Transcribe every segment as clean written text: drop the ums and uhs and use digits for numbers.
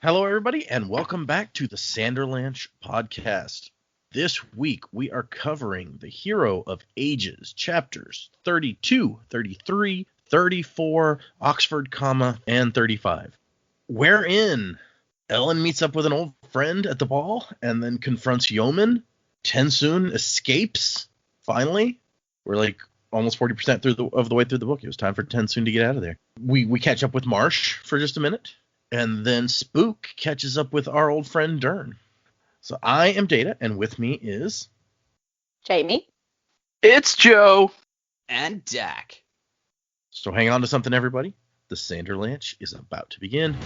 Hello, everybody, and welcome back to the Sanderlanche podcast. This week, we are covering the Hero of Ages, chapters 32, 33, 34, Oxford, and 35, wherein Elend meets up with an old friend at the ball and then confronts Yeoman. TenSoon escapes, finally. We're like almost 40% of the way through the book. It was time for TenSoon to get out of there. We catch up with Marsh for just a minute. And then Spook catches up with our old friend Dern. So I am Data, and with me is... Jamie. It's Joe. And Dak. So hang on to something, everybody. The Sanderlanche is about to begin.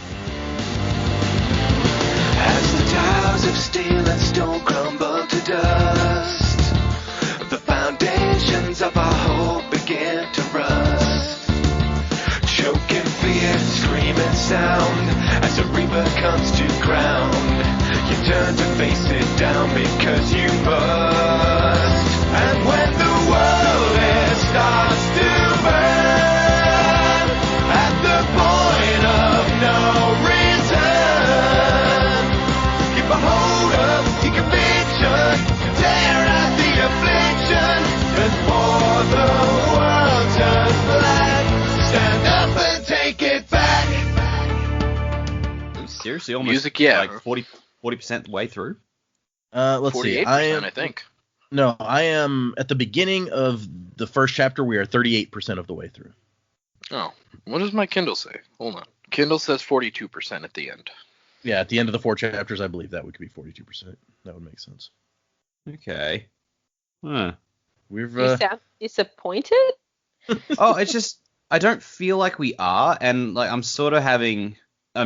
As the towers of steel and stone crumble to dust, the foundations of our hope begin to rust. Choking fear, screaming sound as a reaper comes to ground. You turn to face it down because you must. And when the world starts to burn at the point of no return, keep a hold of your conviction, tear out the affliction before the world turns black. Stand up and take it back. Seriously, almost Music, yeah. like 40% the way through. Let's see. 48%, I think. No, I am at the beginning of the first chapter. We are 38% of the way through. Oh, what does my Kindle say? Hold on. Kindle says 42% at the end. Yeah, at the end of the 4 chapters, I believe that would be 42%. That would make sense. Okay. Huh. We've You sound disappointed? Oh, it's just I don't feel like we are, and like I'm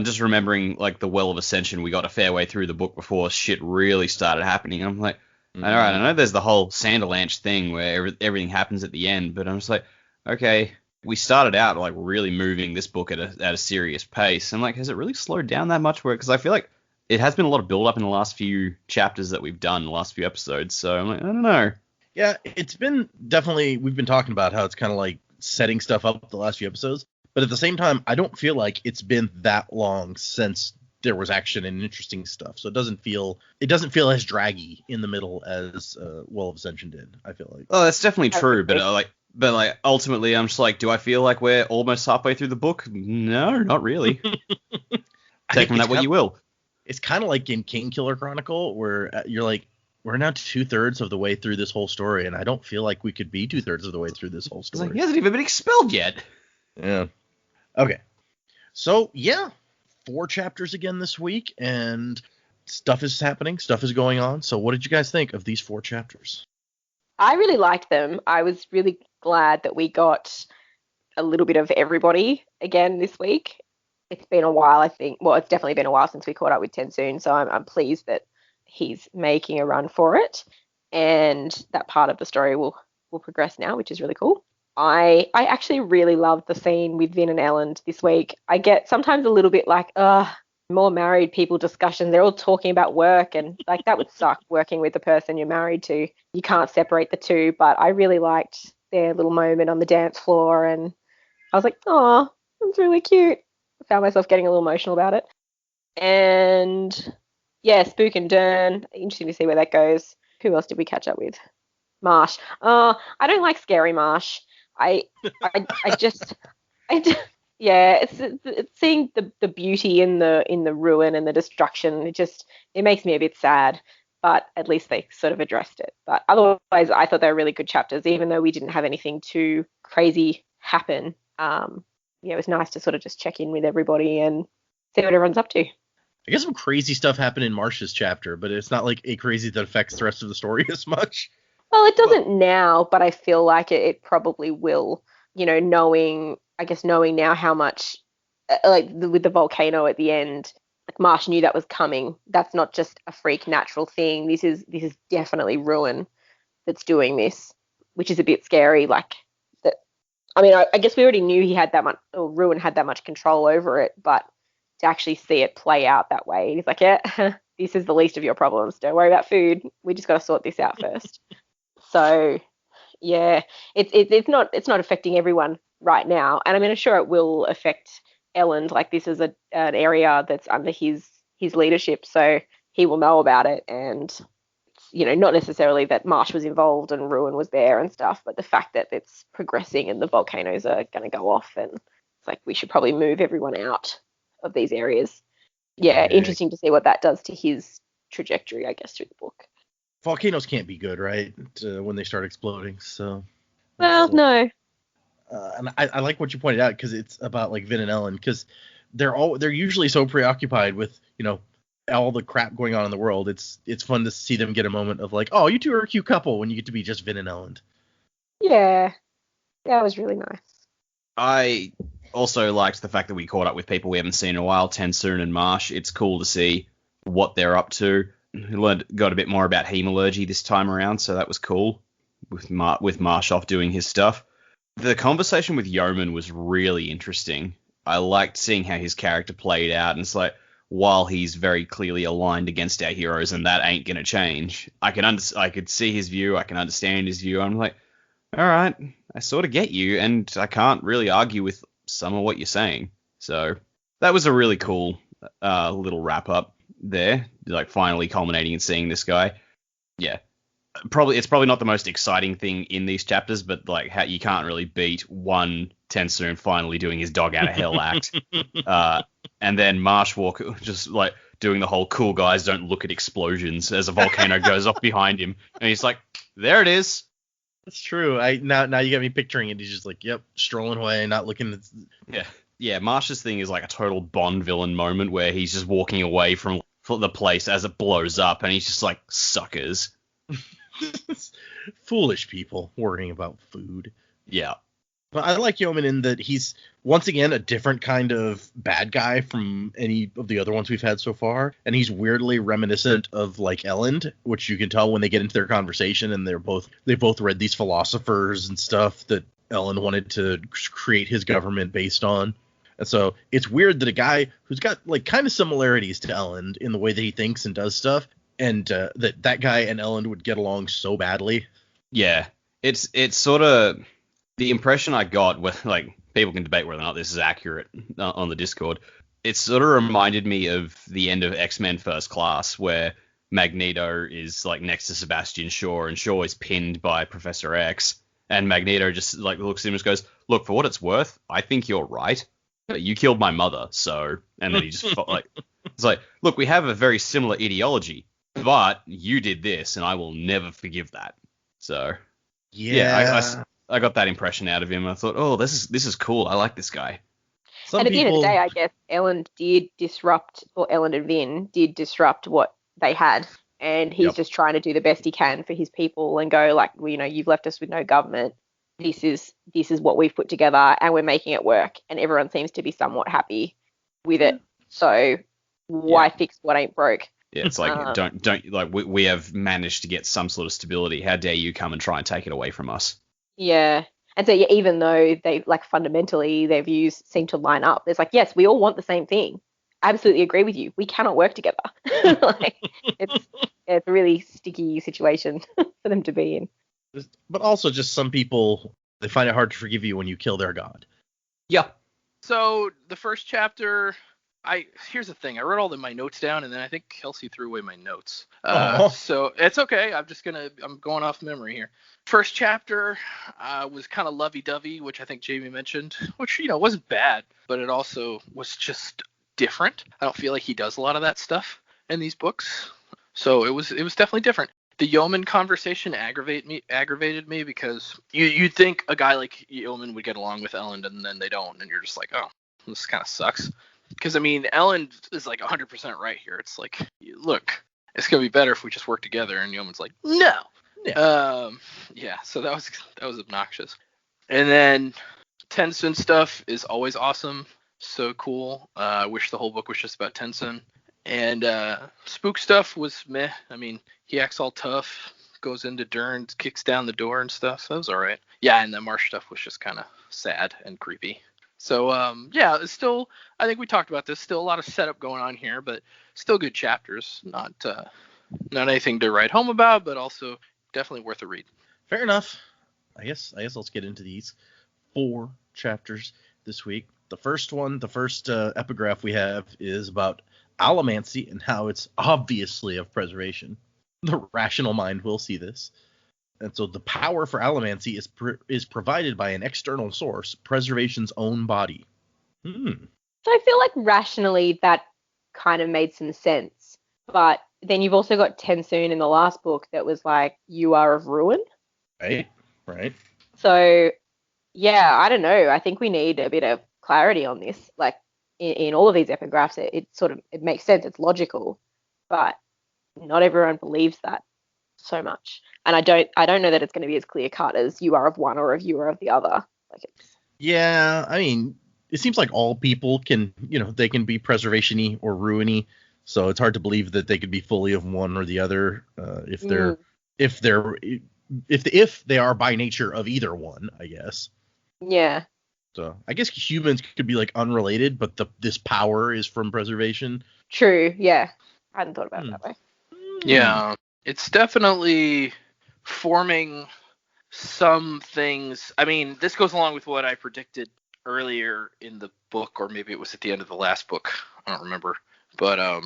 just remembering like the Well of Ascension. We got a fair way through the book before shit really started happening. I'm like, all right, I know there's the whole Sanderlanche thing where everything happens at the end, but I'm just like, okay, we started out like really moving this book at a serious pace, and like, has it really slowed down that much? Because I feel like it has been a lot of build up in the last few chapters that we've done, the last few episodes. So I'm like, I don't know. Yeah, it's been definitely, we've been talking about how it's kind of like setting stuff up the last few episodes, but at the same time, I don't feel like it's been that long since there was action and interesting stuff. So it doesn't feel as draggy in the middle as Well of Ascension did, I feel like. Oh, that's definitely true, but ultimately, I'm just like, do I feel like we're almost halfway through the book? No, not really. Take from that what you will. It's kind of like in Kingkiller Chronicle, where you're like, we're now 2/3 of the way through this whole story, and I don't feel like we could be 2/3 of the way through this whole story. Like, he hasn't even been expelled yet. Yeah. Okay. So, yeah, 4 chapters again this week, and stuff is happening, stuff is going on. So what did you guys think of these 4 chapters? I really liked them. I was really glad that we got a little bit of everybody again this week. It's been a while, I think. Well, it's definitely been a while since we caught up with TenSoon, so I'm pleased that he's making a run for it, and that part of the story will progress now, which is really cool. I actually really loved the scene with Vin and Elend this week. I get sometimes a little bit like, more married people discussion. They're all talking about work, and like that would suck, working with the person you're married to. You can't separate the two, but I really liked their little moment on the dance floor, and I was like, oh, that's really cute. I found myself getting a little emotional about it. And yeah, Spook and Dern, interesting to see where that goes. Who else did we catch up with? Marsh. I don't like scary Marsh. Yeah, it's seeing the beauty in the ruin and the destruction. It makes me a bit sad, but at least they sort of addressed it. But otherwise, I thought they were really good chapters, even though we didn't have anything too crazy happen. It was nice to sort of just check in with everybody and see what everyone's up to. I guess some crazy stuff happened in Marsh's chapter, but it's not like a crazy that affects the rest of the story as much. Well, it doesn't now, but I feel like it probably will, knowing now how much, with the volcano at the end, like Marsh knew that was coming. That's not just a freak natural thing. This is definitely ruin that's doing this, which is a bit scary. Like that. I mean, I guess we already knew he had that much, or ruin had that much control over it, but to actually see it play out that way, he's like, yeah, this is the least of your problems. Don't worry about food. We just got to sort this out first. So, yeah, it's not affecting everyone right now, and I mean, I'm sure it will affect Elend. Like, this is an area that's under his his leadership, so he will know about it. And not necessarily that Marsh was involved and Ruin was there and stuff, but the fact that it's progressing and the volcanoes are going to go off, and it's like we should probably move everyone out of these areas. Yeah, interesting to see what that does to his trajectory, I guess, through the book. Volcanoes can't be good, right? When they start exploding, so. Well, no. And I like what you pointed out, because it's about like Vin and Elend, because they're usually so preoccupied with all the crap going on in the world. It's fun to see them get a moment of like, oh, you two are a cute couple, when you get to be just Vin and Elend. Yeah, that was really nice. I also liked the fact that we caught up with people we haven't seen in a while, TenSoon and Marsh. It's cool to see what they're up to. Got a bit more about hemalurgy this time around, so that was cool, with Marsh off doing his stuff. The conversation with Yeoman was really interesting. I liked seeing how his character played out, and it's like, while he's very clearly aligned against our heroes, and that ain't gonna change, I could see his view, I can understand his view. I'm like, all right, I sort of get you, and I can't really argue with some of what you're saying. So that was a really cool little wrap up there, like finally culminating in seeing this guy. Yeah, it's probably not the most exciting thing in these chapters, but like how you can't really beat one TenSoon finally doing his dog out of hell act, and then Marsh Walker just like doing the whole cool guys don't look at explosions as a volcano goes off behind him, and he's like, there it is. That's true. Now you got me picturing it. He's just like, yep, strolling away, not looking at. Yeah. Marsh's thing is like a total Bond villain moment where he's just walking away from the place as it blows up, and he's just like, suckers. Foolish people worrying about food. Yeah. But I like Yeoman in that he's, once again, a different kind of bad guy from any of the other ones we've had so far. And he's weirdly reminiscent of, like, Elend, which you can tell when they get into their conversation, and they both read these philosophers and stuff that Elend wanted to create his government based on. And so it's weird that a guy who's got, like, kind of similarities to Elend in the way that he thinks and does stuff, and that guy and Elend would get along so badly. Yeah. It's sort of the impression I got with, like, people can debate whether or not this is accurate on the Discord. It sort of reminded me of the end of X-Men First Class, where Magneto is like next to Sebastian Shaw, and Shaw is pinned by Professor X, and Magneto just like looks at him and goes, look, for what it's worth, I think you're right. You killed my mother, so, and then he just like, it's like, look, we have a very similar ideology, but you did this, and I will never forgive that. So I got that impression out of him. I thought, oh, this is cool. I like this guy. And at the end of the day, I guess Elend and Vin did disrupt what they had, and he's just trying to do the best he can for his people and go like, well, you've left us with no government. This is what we've put together, and we're making it work, and everyone seems to be somewhat happy with it. So why fix what ain't broke? Yeah, it's like don't like we have managed to get some sort of stability. How dare you come and try and take it away from us? Yeah. And so even though they like fundamentally their views seem to line up, there's like, yes, we all want the same thing. Absolutely agree with you. We cannot work together. Like it's a really sticky situation for them to be in. But also just some people, they find it hard to forgive you when you kill their god. Yeah. So the first chapter, here's the thing. I wrote all my notes down, and then I think Kelsey threw away my notes. So it's okay. I'm going off memory here. First chapter was kind of lovey-dovey, which I think Jamie mentioned, which, wasn't bad, but it also was just different. I don't feel like he does a lot of that stuff in these books. So it was definitely different. The Yeoman conversation aggravated me because you'd think a guy like Yeoman would get along with Elend, and then they don't, and you're just like, oh, this kind of sucks. Because, Elend is like 100% right here. It's like, look, it's going to be better if we just work together. And Yeoman's like, no. So that was obnoxious. And then TenSoon stuff is always awesome. So cool. I wish the whole book was just about TenSoon. And Spook stuff was meh. He acts all tough, goes into Dern, kicks down the door and stuff. So that was all right. Yeah, and the Marsh stuff was just kind of sad and creepy. So, it's still, I think we talked about this, still a lot of setup going on here, but still good chapters. Not anything to write home about, but also definitely worth a read. Fair enough. I guess let's get into these 4 chapters this week. The first epigraph we have is about allomancy and how it's obviously of preservation. The rational mind will see this. And so the power for allomancy is provided by an external source, preservation's own body. So I feel like rationally that kind of made some sense. But then you've also got TenSoon in the last book that was like, you are of ruin. Right. So, yeah, I don't know. I think we need a bit of clarity on this. Like in all of these epigraphs, it makes sense. It's logical, but not everyone believes that so much. And I don't know that it's going to be as clear cut as you are of one or you are of the other. Yeah, I mean, it seems like all people can, they can be preservation-y or ruin-y. So it's hard to believe that they could be fully of one or the other if they are by nature of either one, I guess. Yeah. So I guess humans could be like unrelated, but this power is from preservation. True. Yeah. I hadn't thought about it that way. Yeah, it's definitely forming some things. I mean, this goes along with what I predicted earlier in the book, or maybe it was at the end of the last book. I don't remember. But I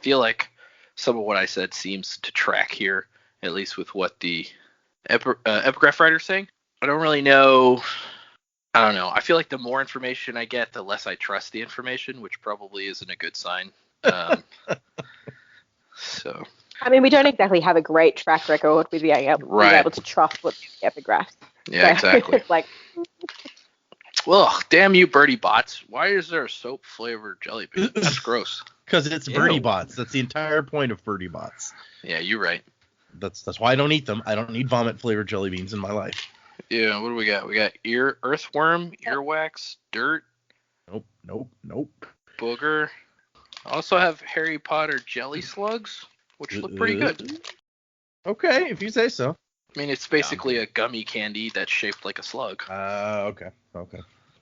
feel like some of what I said seems to track here, at least with what the epigraph writer's saying. I don't really know. I don't know. I feel like the more information I get, the less I trust the information, which probably isn't a good sign. So. I mean, we don't exactly have a great track record with being able to trust what's in the epigraphs. Yeah, exactly. It's like, well, damn you, Birdie Bots. Why is there a soap-flavored jelly bean? That's gross. Because it's Birdie Bots. That's the entire point of Birdie Bots. Yeah, you're right. That's why I don't eat them. I don't need vomit-flavored jelly beans in my life. Yeah, what do we got? We got earthworm, earwax, dirt. Nope. Booger. Also have Harry Potter jelly slugs, which look pretty good. Okay, if you say so. I mean, it's basically a gummy candy that's shaped like a slug. Okay.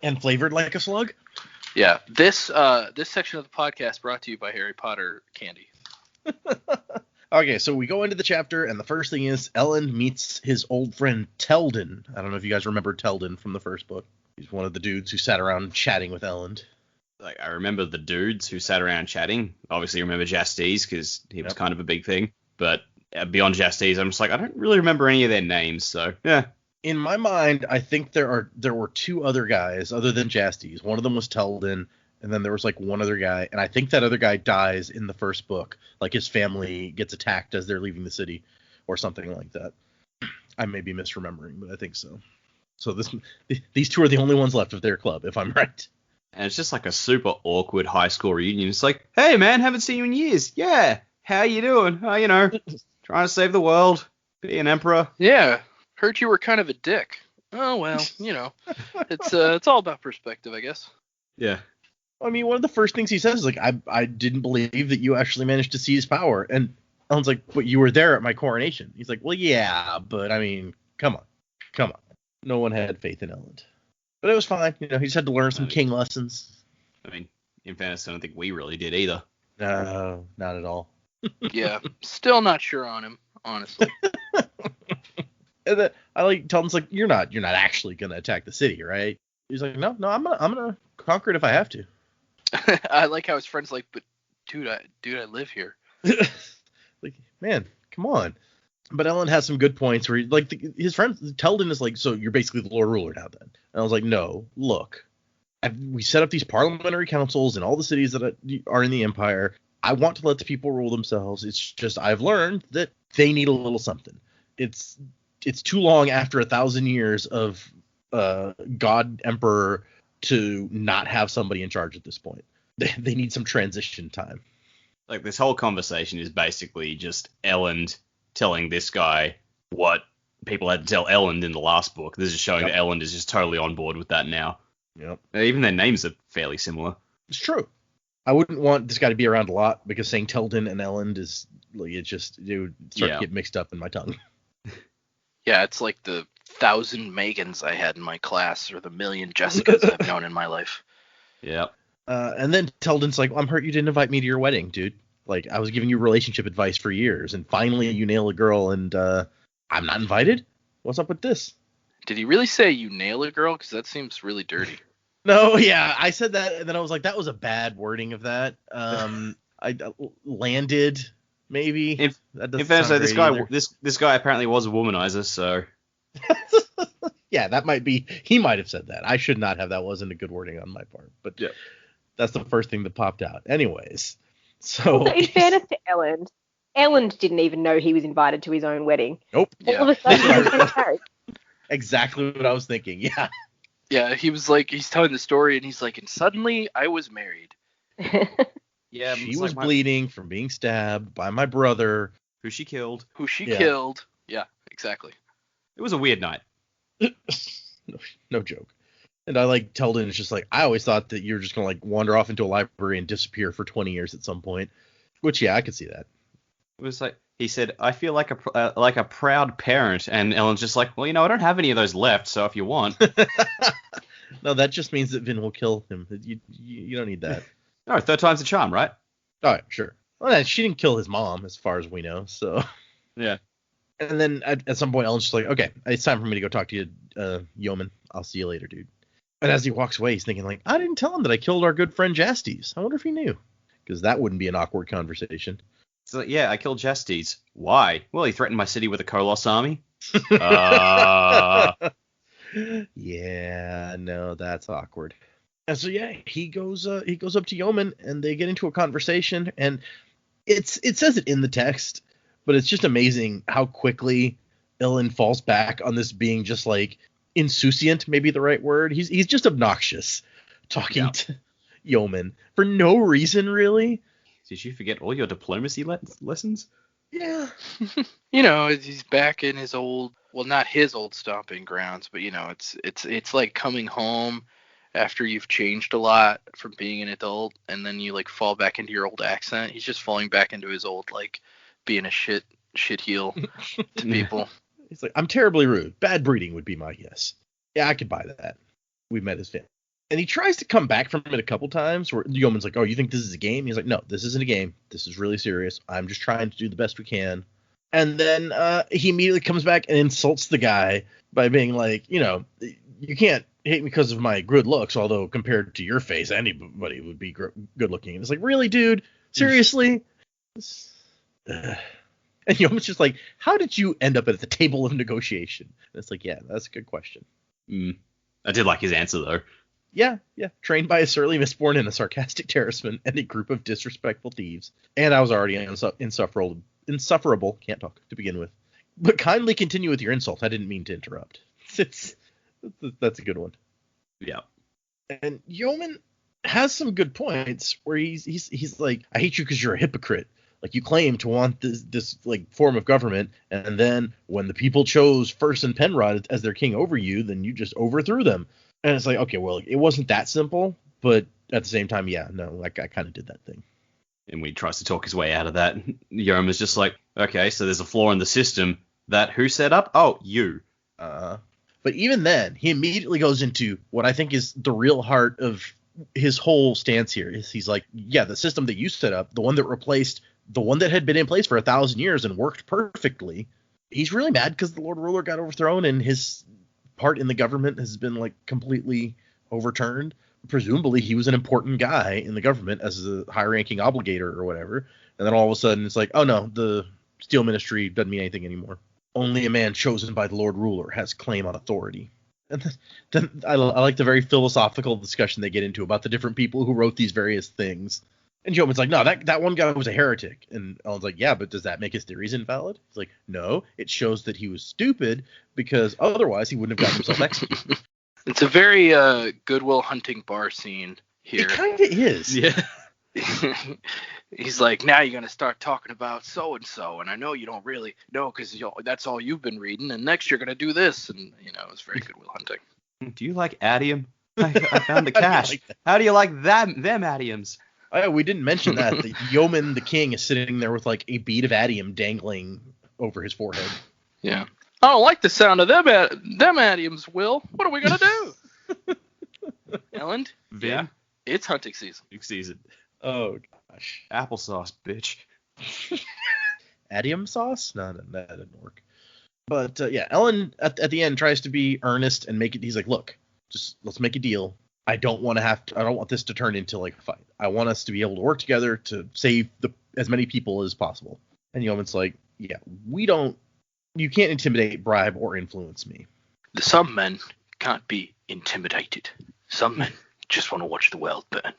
And flavored like a slug? Yeah. This section of the podcast brought to you by Harry Potter candy. Okay, so we go into the chapter, and the first thing is Elend meets his old friend Teldin. I don't know if you guys remember Teldin from the first book. He's one of the dudes who sat around chatting with Elend. Like, I remember the dudes who sat around chatting. Obviously, I remember Jastes because he was kind of a big thing. But beyond Jastes, I'm just like, I don't really remember any of their names. So, yeah. In my mind, I think there were two other guys other than Jastes. One of them was Teldin, and then there was like one other guy. And I think that other guy dies in the first book. Like his family gets attacked as they're leaving the city or something like that. I may be misremembering, but I think so. So these two are the only ones left of their club, if I'm right. And it's just like a super awkward high school reunion. It's like, hey, man, haven't seen you in years. Yeah, how you doing? Trying to save the world, be an emperor. Yeah, heard you were kind of a dick. Oh, well, it's all about perspective, I guess. Yeah. I mean, one of the first things he says is like, I didn't believe that you actually managed to seize power. And Elend's like, but you were there at my coronation. He's like, well, yeah, but I mean, come on. No one had faith in Elend. But it was fine. He just had to learn some king lessons. I mean, in fairness, I don't think we really did either. No, not at all. Yeah, still not sure on him, honestly. And then I like Telden's like, you're not actually gonna attack the city, right? He's like, no, I'm gonna conquer it if I have to. I like how his friend's like, but dude, I live here. Like, man, come on. But Elend has some good points where his friend Teldin is like, so you're basically the Lord Ruler now then. And I was like, no, look, we set up these parliamentary councils in all the cities that are in the Empire. I want to let the people rule themselves. It's just I've learned that they need a little something. It's too long after 1,000 years of God Emperor to not have somebody in charge at this point. They need some transition time. Like, this whole conversation is basically just Elend telling this guy what people had to tell Elend in the last book. This is showing that Elend is just totally on board with that now. Yep. Even their names are fairly similar. It's true. I wouldn't want this guy to be around a lot because saying Teldin and Elend is like it would start to get mixed up in my tongue. Yeah, it's like the 1,000 Megans I had in my class or the 1,000,000 Jessicas I've known in my life. Yep. And then Teldin's like, well, I'm hurt you didn't invite me to your wedding, dude. Like, I was giving you relationship advice for years, and finally you nail a girl, and I'm not invited? What's up with this? Did he really say you nail a girl? Because that seems really dirty. No, yeah, I said that, and then I was like, that was a bad wording of that. landed, maybe. In That fairness, sound this great guy either. this guy apparently was a womanizer, so Yeah, that might be. He might have said that. I should not have. That wasn't a good wording on my part. But Yeah. that's the first thing that popped out. Anyways, Also, so in fairness to Elend didn't even know he was invited to his own wedding. nope. All Yeah. of a sudden, he was getting married. Exactly what I was thinking. Yeah. Yeah, he was like, he's telling the story, and he's like, and suddenly I was married. yeah, She it's was like bleeding from being stabbed by my brother. who she killed. Who she Yeah. killed. Yeah, exactly. It was a weird night. No joke. And I like Teldon is just like, I always thought that you were just gonna like wander off into a library and disappear for 20 years at some point. Which yeah, I could see that. It was like he said, I feel like a proud parent, and Ellen's just like, well, I don't have any of those left, so if you want. No, that just means that Vin will kill him. You don't need that. No, third time's the charm, right? All right, sure. Well, she didn't kill his mom, as far as we know. So. Yeah. And then at some point, Ellen's just like, okay, it's time for me to go talk to you, yeoman. I'll see you later, dude. And as he walks away, he's thinking like, I didn't tell him that I killed our good friend Jastes. I wonder if he knew, because that wouldn't be an awkward conversation. So yeah, I killed Jastes. Why? Well, he threatened my city with a Kolos army. Yeah, no, that's awkward. And so yeah, he goes up to Yeoman, and they get into a conversation, and it says it in the text, but it's just amazing how quickly Elend falls back on this being just like insouciant, maybe the right word. He's just obnoxious talking to Yeoman for no reason, really. Did you forget all your diplomacy lessons? Yeah. He's back in his old, well, not his old stomping grounds, but it's like coming home after you've changed a lot from being an adult, and then you like fall back into your old accent. He's just falling back into his old, like, being a shit heel to people. He's like, I'm terribly rude. Bad breeding would be my guess. Yeah, I could buy that. We met his family. And he tries to come back from it a couple times where the yeoman's like, oh, you think this is a game? He's like, no, this isn't a game. This is really serious. I'm just trying to do the best we can. And then he immediately comes back and insults the guy by being like, you can't hate me because of my good looks, although compared to your face, anybody would be good looking. And it's like, really, dude? Seriously? And Yeoman's just like, how did you end up at the table of negotiation? And it's like, yeah, that's a good question. I did like his answer, though. Yeah. Trained by a surly Mistborn and a sarcastic terraceman and a group of disrespectful thieves. And I was already insufferable, can't talk to begin with. But kindly continue with your insult. I didn't mean to interrupt. That's a good one. Yeah. And Yeoman has some good points where he's like, I hate you because you're a hypocrite. Like, you claim to want this like form of government, and then when the people chose First and Penrod as their king over you, then you just overthrew them. And it's like, okay, well, it wasn't that simple, but at the same time, yeah, no, like I kind of did that thing. And when he tries to talk his way out of that, Yeoman's just like, okay, so there's a flaw in the system. That who set up? Oh, you. But even then, he immediately goes into what I think is the real heart of his whole stance here. He's like, yeah, the system that you set up, the one that replaced the one that had been in place for 1,000 years and worked perfectly. He's really mad because the Lord Ruler got overthrown and his part in the government has been like completely overturned. Presumably he was an important guy in the government as a high-ranking obligator or whatever. And then all of a sudden it's like, oh no, the Steel Ministry doesn't mean anything anymore. Only a man chosen by the Lord Ruler has claim on authority. And then I like the very philosophical discussion they get into about the different people who wrote these various things. And Yeoman's like, no, that one guy was a heretic. And Ellen's like, yeah, but does that make his theories invalid? He's like, no, it shows that he was stupid because otherwise he wouldn't have gotten himself executed. It's a very Goodwill Hunting bar scene here. It kind of is. Yeah. He's like, now you're going to start talking about so-and-so, and I know you don't really know because that's all you've been reading, and next you're going to do this, and, it's very Goodwill Hunting. Do you like adium? I found the cash. How do you like them adiums? Oh, we didn't mention that. The yeoman, the king, is sitting there with like a bead of adium dangling over his forehead. Yeah. I don't like the sound of them adiums, Will. What are we going to do? Elend? Vin? Yeah. It's hunting season. Big season. Oh, gosh. Applesauce, bitch. Adium sauce? No, that didn't work. But, yeah, Elend at the end tries to be earnest and make it. He's like, look, just let's make a deal. I don't want this to turn into like a fight. I want us to be able to work together to save as many people as possible. And Yeoman's like, yeah, you can't intimidate, bribe, or influence me. Some men can't be intimidated. Some men just want to watch the world burn.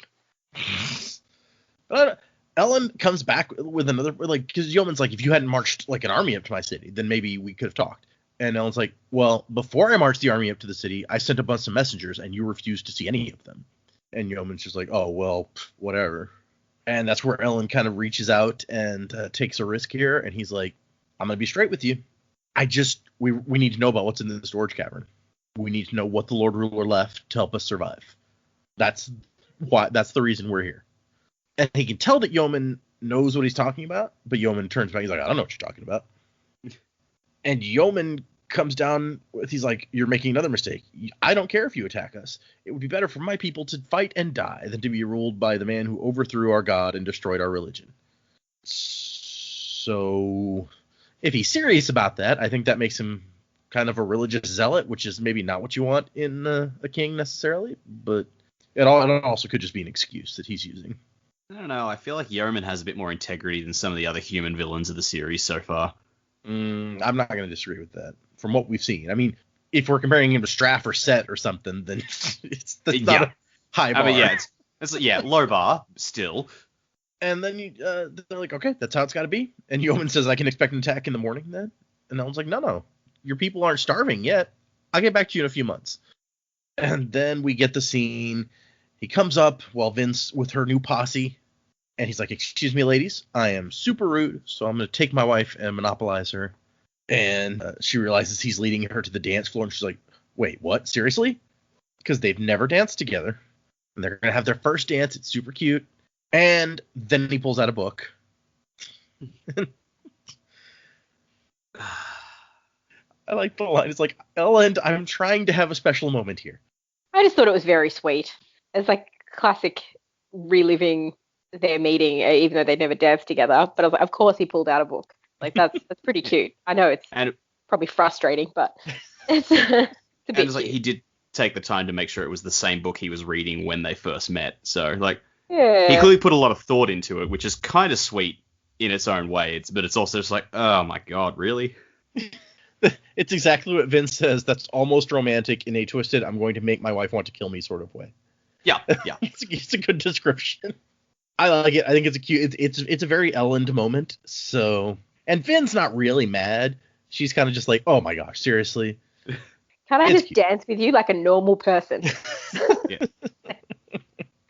Elend comes back with another, like, because Yeoman's like, if you hadn't marched like an army up to my city, then maybe we could have talked. And Elend's like, well, before I marched the army up to the city, I sent a bunch of messengers, and you refused to see any of them. And Yeoman's just like, oh, well, whatever. And that's where Elend kind of reaches out and takes a risk here. And he's like, I'm going to be straight with you. We need to know about what's in the storage cavern. We need to know what the Lord Ruler left to help us survive. That's the reason we're here. And he can tell that Yeoman knows what he's talking about, but Yeoman turns back. He's like, I don't know what you're talking about. And Yeoman comes down with, he's like, you're making another mistake. I don't care if you attack us. It would be better for my people to fight and die than to be ruled by the man who overthrew our god and destroyed our religion. So if he's serious about that, I think that makes him kind of a religious zealot, which is maybe not what you want in a king necessarily, but it also could just be an excuse that he's using. I don't know. I feel like Yeoman has a bit more integrity than some of the other human villains of the series so far. I'm not going to disagree with that. From what we've seen, I mean, if we're comparing him to Straff or Set or something, then that's not a high bar. I mean, it's low bar still. And then they're like, okay, that's how it's got to be. And Yeoman says, I can expect an attack in the morning then. And Elend's like, no, your people aren't starving yet. I'll get back to you in a few months. And then we get the scene. He comes up while Vin's with her new posse. And he's like, excuse me, ladies, I am super rude, so I'm going to take my wife and monopolize her. And she realizes he's leading her to the dance floor, and she's like, wait, what? Seriously? Because they've never danced together. And they're going to have their first dance. It's super cute. And then he pulls out a book. I like the line. It's like, Elend, I'm trying to have a special moment here. I just thought it was very sweet. It's like classic reliving their meeting, even though they'd never danced together. But I was like, of course he pulled out a book. Like, that's pretty cute. I know it's probably frustrating, but it's a bit cute. Like, he did take the time to make sure it was the same book he was reading when they first met. So, like, yeah. He clearly put a lot of thought into it, which is kind of sweet in its own way. But it's also just like, oh my god, really? It's exactly what Vince says. That's almost romantic in a twisted, I'm going to make my wife want to kill me sort of way. Yeah. It's a good description. I like it. I think it's a cute. It's a very Elend moment. So, and Vin's not really mad. She's kind of just like, oh my gosh, seriously. Can I just dance with you like a normal person? Yeah.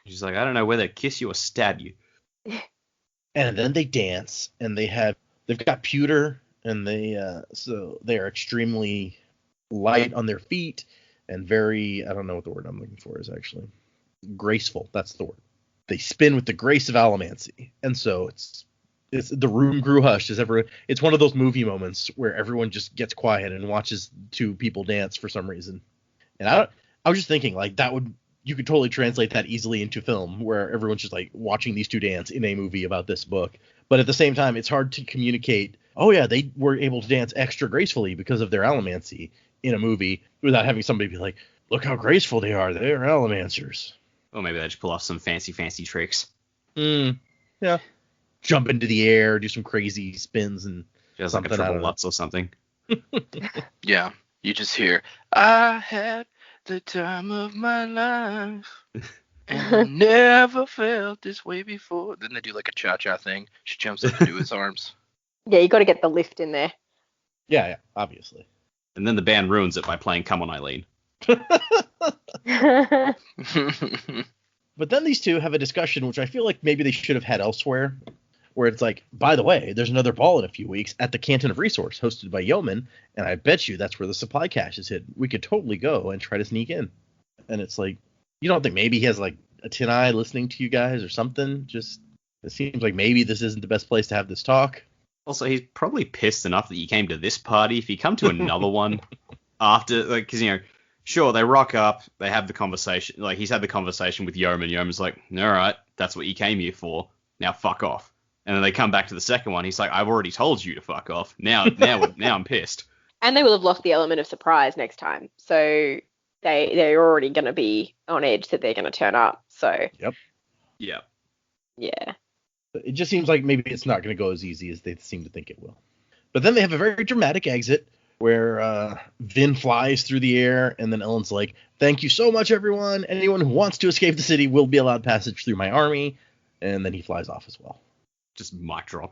She's like, I don't know whether to kiss you or stab you. And then they dance, and they've got pewter, and they are extremely light on their feet and very, I don't know what the word I'm looking for is actually, graceful. That's the word. They spin with the grace of allomancy, and so it's the room grew hushed as ever. It's one of those movie moments where everyone just gets quiet and watches two people dance for some reason. And I was just thinking, like, you could totally translate that easily into film, where everyone's just like watching these two dance in a movie about this book. But at the same time, it's hard to communicate, oh yeah, they were able to dance extra gracefully because of their allomancy in a movie, without having somebody be like, look how graceful they are. They're allomancers. Or maybe they just pull off some fancy tricks. Yeah. Jump into the air, do some crazy spins and just like a triple Lutz or something. Yeah. You just hear, I had the time of my life, and I never felt this way before. Then they do like a cha-cha thing. She jumps up into his arms. Yeah, you got to get the lift in there. Yeah, obviously. And then the band ruins it by playing Come On Eileen. But then these two have a discussion, which I feel like maybe they should have had elsewhere, where it's like, by the way, there's another ball in a few weeks at the Canton of Resource, hosted by Yeoman, and I bet you that's where the supply cache is hidden. We could totally go and try to sneak in. And it's like, you don't think maybe he has like a tin eye listening to you guys or something? Just, it seems like maybe this isn't the best place to have this talk. Also, he's probably pissed enough that you came to this party. If you come to another one after, like, because, sure, they rock up, they have the conversation, like, he's had the conversation with Yeoman. Yeoman's like, all right, that's what you came here for. Now fuck off. And then they come back to the second one. He's like, I've already told you to fuck off. Now I'm pissed. And they will have lost the element of surprise next time. So they're already going to be on edge that they're going to turn up. So Yep. Yeah. yeah. It just seems like maybe it's not going to go as easy as they seem to think it will. But then they have a very dramatic exit where Vin flies through the air, and then Elend's like, "Thank you so much, everyone. Anyone who wants to escape the city will be allowed passage through my army." And then he flies off as well. Just mic drop.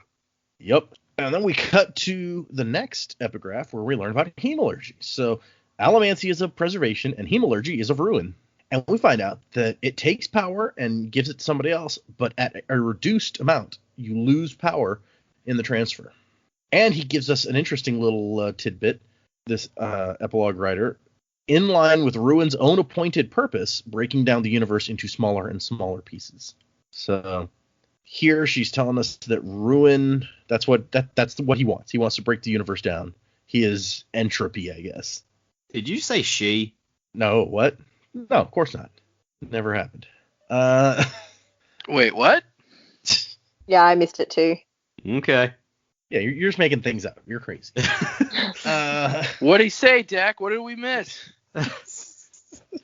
Yep. And then we cut to the next epigraph where we learn about hemalurgy. So allomancy is of preservation, and hemalurgy is of ruin. And we find out that it takes power and gives it to somebody else, but at a reduced amount. You lose power in the transfer. And he gives us an interesting little tidbit, this epilogue writer, in line with Ruin's own appointed purpose, breaking down the universe into smaller and smaller pieces. So here she's telling us that Ruin, that's what he wants. He wants to break the universe down. He is entropy, I guess. Did you say she? No, what? No, of course not. Never happened. Wait, what? Yeah, I missed it too. Okay. Yeah, you're just making things up. You're crazy. What'd he say, Dak? What did we miss? I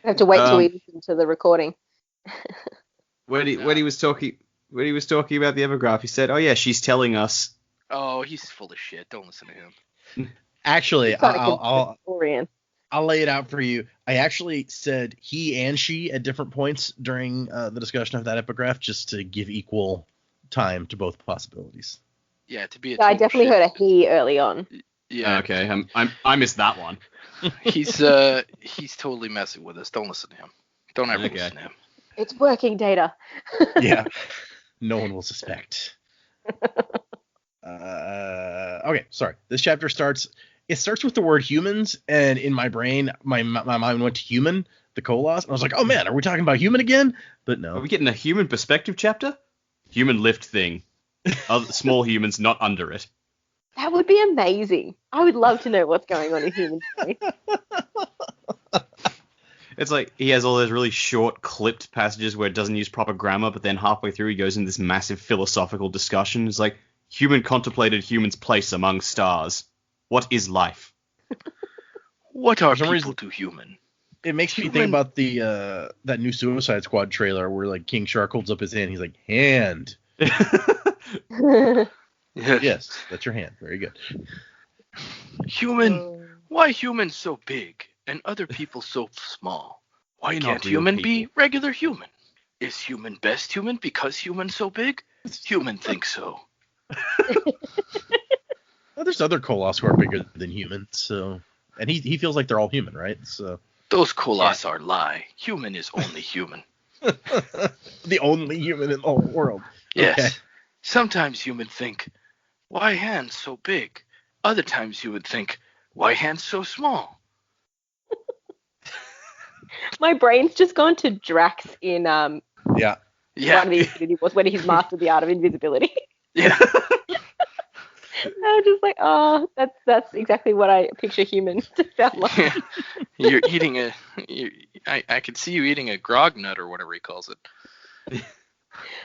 have to wait till we listen to the recording. When he was talking about the epigraph, he said, "Oh yeah, she's telling us." Oh, he's full of shit. Don't listen to him. Actually, I'll lay it out for you. I actually said he and she at different points during the discussion of that epigraph, just to give equal time to both possibilities. Yeah, to be a I definitely heard a he early on. Yeah. Okay, I missed that one. He's totally messing with us. Don't listen to him. Don't ever listen to him. It's working data. Yeah. No one will suspect. Okay, sorry. This chapter starts with the word humans, and in my brain, my mind went to human, the Kolos, and I was like, oh man, are we talking about human again? But no. Are we getting a human perspective chapter? Human lift thing. Other small humans not under it. That would be amazing. I would love to know what's going on in human space. It's like he has all those really short, clipped passages where it doesn't use proper grammar, but then halfway through he goes into this massive philosophical discussion. It's like, human contemplated human's place among stars. What is life? What are people to human? It makes me think about the that new Suicide Squad trailer where like King Shark holds up his hand. He's like, hand. Yes, that's your hand. Very good. Human. Why humans so big and other people so small? Why can't human be regular human? Is human best human because human so big? Human thinks so. Well, there's other Kolos who are bigger than humans, so, and he feels like they're all human, right? So those Kolos are lie. Human is only human. The only human in the whole world. Yes. Okay. Sometimes human think, why hands so big? Other times you would think, why hands so small? My brain's just gone to Drax in Yeah. one of the Infinity Wars when he's mastered the art of invisibility. Yeah. I'm just like, oh, that's exactly what I picture humans to sound like. Yeah. You're eating I could see you eating a grog nut or whatever he calls it.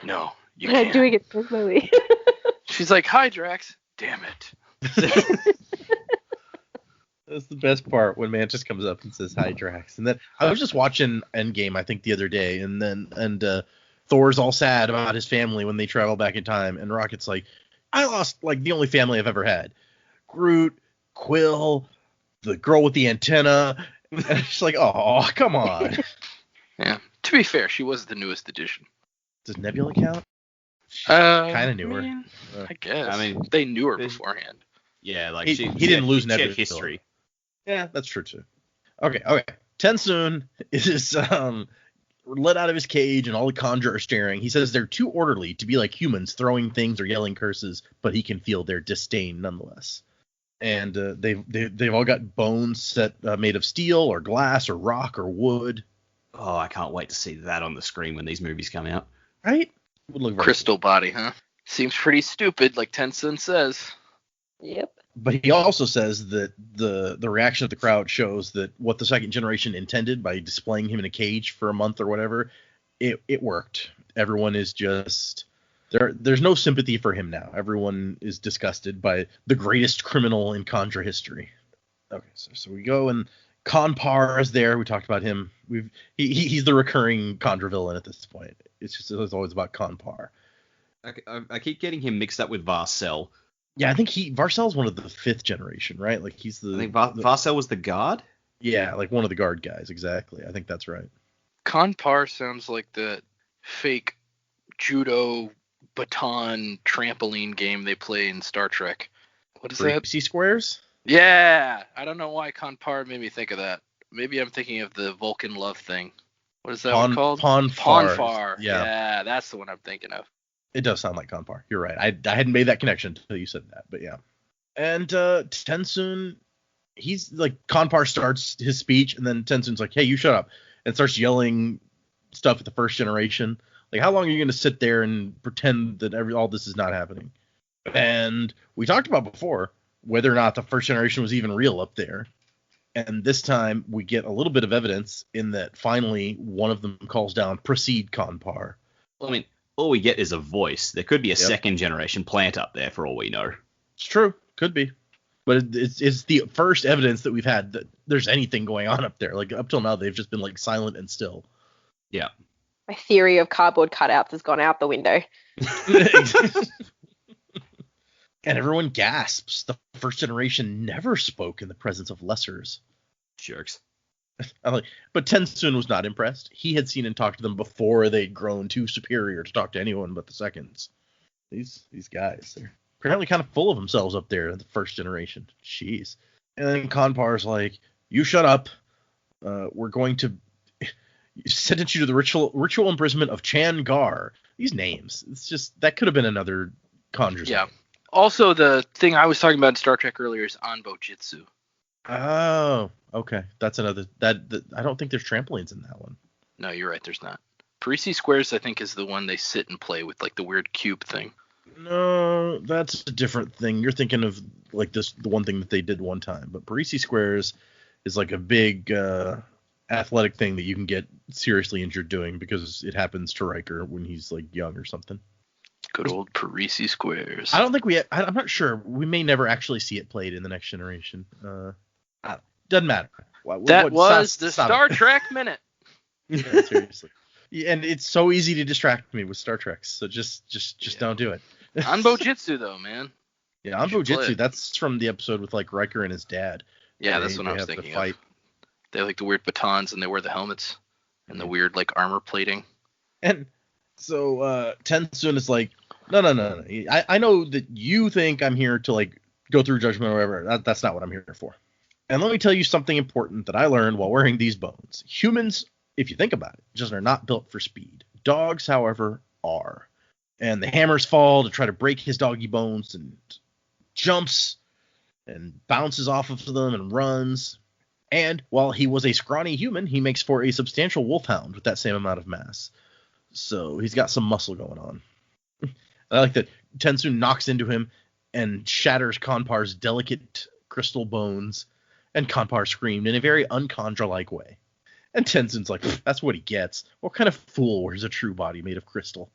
No, you can't. I'm doing it so slowly. She's like, hi, Drax. Damn it. That's the best part, when Mantis comes up and says, hi, Drax. And then I was just watching Endgame, I think, the other day, and Thor's all sad about his family when they travel back in time, and Rocket's like, I lost, like, the only family I've ever had. Groot, Quill, the girl with the antenna. And I'm just like, oh, come on. Yeah. To be fair, she was the newest edition. Does Nebula count? Kind of knew her. I guess. I mean, they knew her beforehand. Yeah, like he didn't lose Nebula history. Yeah, that's true too. Okay. TenSoon is let out of his cage, and all the Conjure are staring. He says they're too orderly to be like humans, throwing things or yelling curses, but he can feel their disdain nonetheless. And they've all got bones made of steel or glass or rock or wood. Oh, I can't wait to see that on the screen when these movies come out. Right? Would look very Crystal cool. body, huh? Seems pretty stupid, like TenSoon says. Yep. But he also says that the reaction of the crowd shows that what the second generation intended by displaying him in a cage for a month or whatever, it worked. Everyone is just there's no sympathy for him now. Everyone is disgusted by the greatest criminal in Conjure history. Okay, so we go and Conpar is there. We talked about him. He's the recurring Condra villain at this point. It's always about Conpar. I keep getting him mixed up with Varcel. Yeah, I think Varcel's one of the 5th generation, right? Like he's the. I think Varcel was the guard. Yeah, like one of the guard guys. Exactly. I think that's right. Conpar sounds like the fake judo baton trampoline game they play in Star Trek. What is that? Greasy Squares? Yeah, I don't know why Conpar made me think of that. Maybe I'm thinking of the Vulcan love thing. What is that one called? Ponfar. Yeah, that's the one I'm thinking of. It does sound like Conpar. You're right. I hadn't made that connection until you said that, but yeah. And TenSoon, he's like, Conpar starts his speech, and then TenSoon's like, hey, you shut up, and starts yelling stuff at the 1st generation. Like, how long are you going to sit there and pretend that all this is not happening? And we talked about before whether or not the 1st generation was even real up there. And this time we get a little bit of evidence in that finally one of them calls down, proceed, Conpar. Well, I mean, all we get is a voice. There could be a 2nd generation plant up there for all we know. It's true. Could be. But it's the first evidence that we've had that there's anything going on up there. Like, up till now, they've just been, like, silent and still. Yeah. My theory of cardboard cutouts has gone out the window. And everyone gasps. The 1st generation never spoke in the presence of lessers. Jerks. But TenSoon was not impressed. He had seen and talked to them before they'd grown too superior to talk to anyone but the seconds. These guys, they're apparently kind of full of themselves up there in the 1st generation. Jeez. And then Conpar's like, you shut up. We're going to sentence you to the ritual imprisonment of Chan Gar. These names. It's just, that could have been another Conjure's name. Also, the thing I was talking about in Star Trek earlier is Anbo Jitsu. Oh, okay. That's another. That I don't think there's trampolines in that one. No, you're right. There's not. Parisi Squares, I think, is the one they sit and play with, like the weird cube thing. No, that's a different thing. You're thinking of like the one thing that they did one time. But Parisi Squares is like a big athletic thing that you can get seriously injured doing because it happens to Riker when he's like young or something. Good old Parisi Squares. I don't think I'm not sure. We may never actually see it played in the Next Generation. Doesn't matter. That was the Star Trek Minute. Yeah, seriously. Yeah, and it's so easy to distract me with Star Trek, so just don't do it. Anbo Jitsu, though, man. Yeah, Anbo Jitsu. That's from the episode with like Riker and his dad. Yeah, that's what I was thinking of. They have like the weird batons and they wear the helmets and the weird like armor plating. And so TenSoon is like, no. I know that you think I'm here to like go through judgment or whatever. That's not what I'm here for. And let me tell you something important that I learned while wearing these bones. Humans, if you think about it, just are not built for speed. Dogs, however, are. And the hammers fall to try to break his doggy bones and jumps and bounces off of them and runs. And while he was a scrawny human, he makes for a substantial wolfhound with that same amount of mass. So he's got some muscle going on. I like that TenSoon knocks into him and shatters Conpar's delicate crystal bones, and Conpar screamed in a very un-Condra-like way. And TenSoon's like, that's what he gets. What kind of fool wears a true body made of crystal?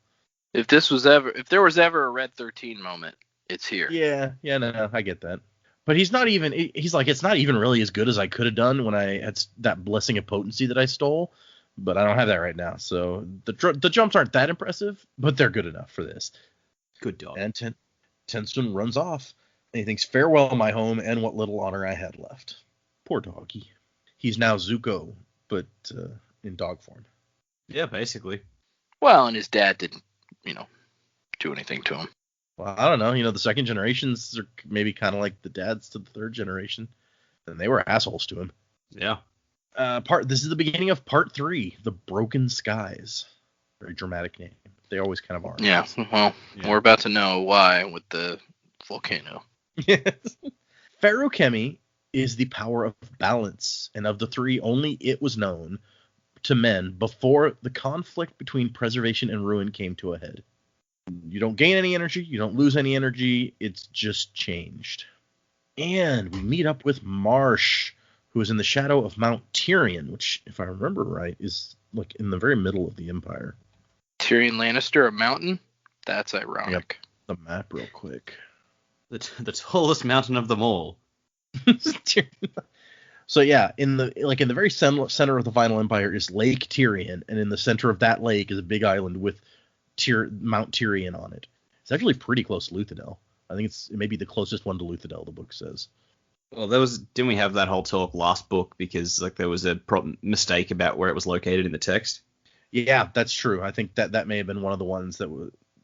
If there was ever a Red 13 moment, it's here. Yeah, no, I get that. But he's like, it's not even really as good as I could have done when I had that blessing of potency that I stole. But I don't have that right now. So the jumps aren't that impressive, but they're good enough for this. Good dog. And TenSoon runs off. And he thinks, farewell, my home, and what little honor I had left. Poor doggy. He's now Zuko, but in dog form. Yeah, basically. Well, and his dad didn't, do anything to him. Well, I don't know. The second generations are maybe kind of like the dads to the third generation. And they were assholes to him. Yeah. This is the beginning of part 3, The Broken Skies. Very dramatic name. They always kind of are. Yeah, well, we're about to know why with the volcano. Yes. Feruchemy is the power of balance, and of the 3, only it was known to men before the conflict between preservation and ruin came to a head. You don't gain any energy, you don't lose any energy, it's just changed. And we meet up with Marsh, who is in the shadow of Mount Tyrion, which, if I remember right, is like in the very middle of the Empire. Tyrion Lannister, a mountain? That's ironic. Yep. The map real quick. The tallest mountain of them all. So yeah, in the very center of the Final Empire is Lake Tyrion, and in the center of that lake is a big island with Mount Tyrion on it. It's actually pretty close to Luthadel. I think it may be the closest one to Luthadel, the book says. Well, didn't we have that whole talk last book because like there was a mistake about where it was located in the text? Yeah, that's true. I think that may have been one of the ones that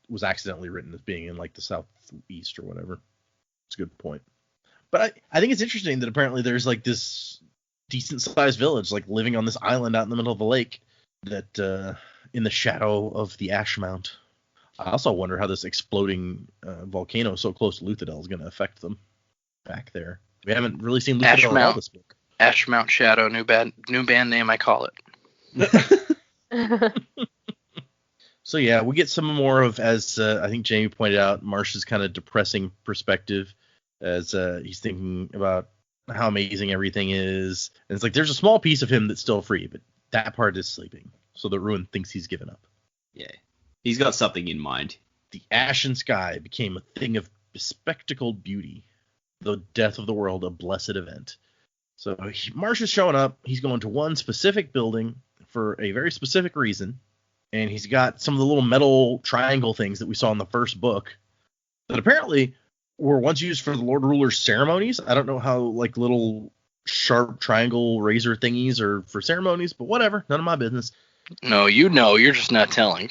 was accidentally written as being in like the southeast or whatever. It's a good point. But I think it's interesting that apparently there's like this decent sized village like living on this island out in the middle of the lake that in the shadow of the Ash Mount. I also wonder how this exploding volcano so close to Luthadel is going to affect them back there. We haven't really seen Luthadel at all this book. Ash Mount Shadow, new band name, I call it. So yeah, we get some more of, as I think Jamie pointed out, Marsh's kind of depressing perspective as he's thinking about how amazing everything is. And it's like there's a small piece of him that's still free, but that part is sleeping. So the Ruin thinks he's given up. Yeah. He's got something in mind. The ashen sky became a thing of bespectacled beauty. The death of the world, a blessed event. So Marsh is showing up. He's going to one specific building for a very specific reason. And he's got some of the little metal triangle things that we saw in the first book that apparently were once used for the Lord Ruler's ceremonies. I don't know how like little sharp triangle razor thingies are for ceremonies, but whatever. None of my business. No, you know, you're just not telling.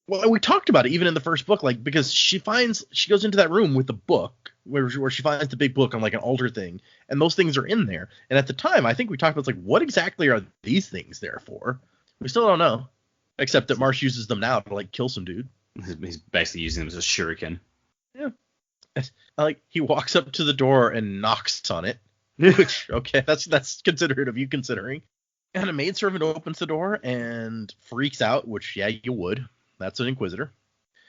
Well, we talked about it even in the first book, like because she goes into that room with the book where she finds the big book on like an altar thing, and those things are in there. And at the time, I think we talked about like what exactly are these things there for? We still don't know, except that Marsh uses them now to like kill some dude. He's basically using them as a shuriken. Yeah, like he walks up to the door and knocks on it, which okay, that's considerate of you considering. And a maidservant opens the door and freaks out, which yeah, you would. That's an Inquisitor.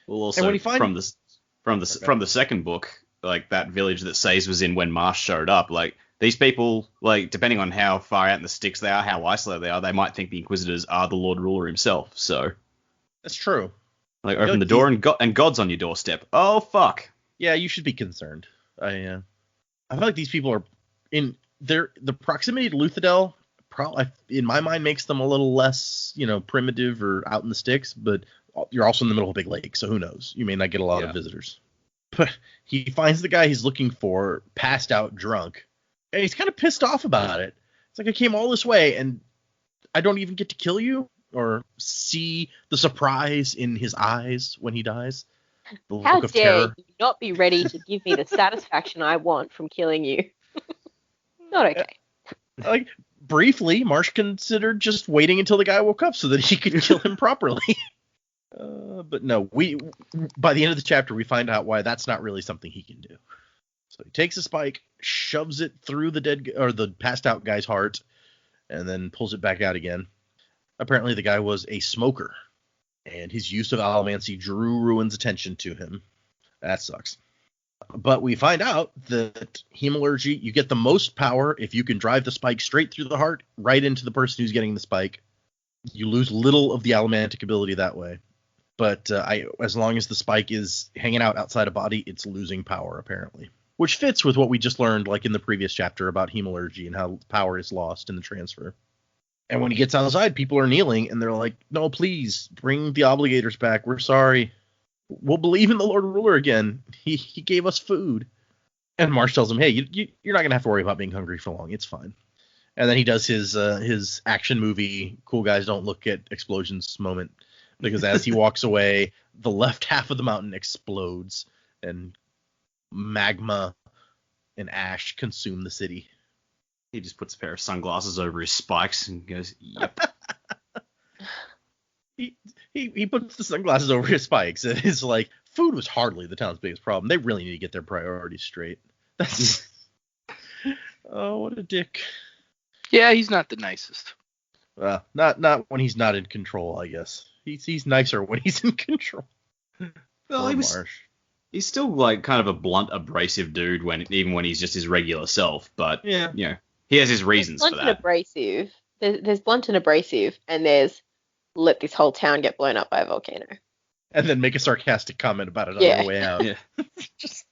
Well, also when from the second book, like that village that Says was in when Marsh showed up, like these people, like depending on how far out in the sticks they are, how isolated they are, they might think the Inquisitors are the Lord Ruler himself. So that's true. Like open the door and God's on your doorstep. Oh fuck. Yeah, you should be concerned. I feel like these people are the proximity to Luthadel. In my mind, makes them a little less, primitive or out in the sticks, but you're also in the middle of a big lake, so who knows? You may not get a lot of visitors. But he finds the guy he's looking for, passed out, drunk, and he's kind of pissed off about it. It's like, I came all this way, and I don't even get to kill you or see the surprise in his eyes when he dies. How dare you not be ready to give me the satisfaction I want from killing you? Not okay. Like, briefly, Marsh considered just waiting until the guy woke up so that he could kill him properly. But no, by the end of the chapter, we find out why that's not really something he can do. So he takes a spike, shoves it through the passed out guy's heart, and then pulls it back out again. Apparently, the guy was a smoker, and his use of allomancy drew Ruin's attention to him. That sucks. But we find out that hemalurgy, you get the most power if you can drive the spike straight through the heart, right into the person who's getting the spike. You lose little of the allomantic ability that way. But as long as the spike is hanging out outside a body, it's losing power, apparently. Which fits with what we just learned, like in the previous chapter about hemalurgy and how power is lost in the transfer. And when he gets outside, people are kneeling, and they're like, no, please, bring the obligators back. We're sorry. We'll believe in the Lord Ruler again. He gave us food. And Marsh tells him, hey, you're not going to have to worry about being hungry for long. It's fine. And then he does his action movie, cool guys don't look at explosions moment. Because as he walks away, the left half of the mountain explodes, and magma and ash consume the city. He just puts a pair of sunglasses over his spikes and goes, yep. He puts the sunglasses over his spikes, and it's like, food was hardly the town's biggest problem. They really need to get their priorities straight. That's oh, what a dick. Yeah, he's not the nicest. Well, not when he's not in control, I guess. He's nicer when he's in control. Well, he's still like kind of a blunt, abrasive dude even when he's just his regular self. But yeah, he has his reasons for that. Blunt and abrasive. There's blunt and abrasive, and there's let this whole town get blown up by a volcano. And then make a sarcastic comment about it on the way out. Yeah. Just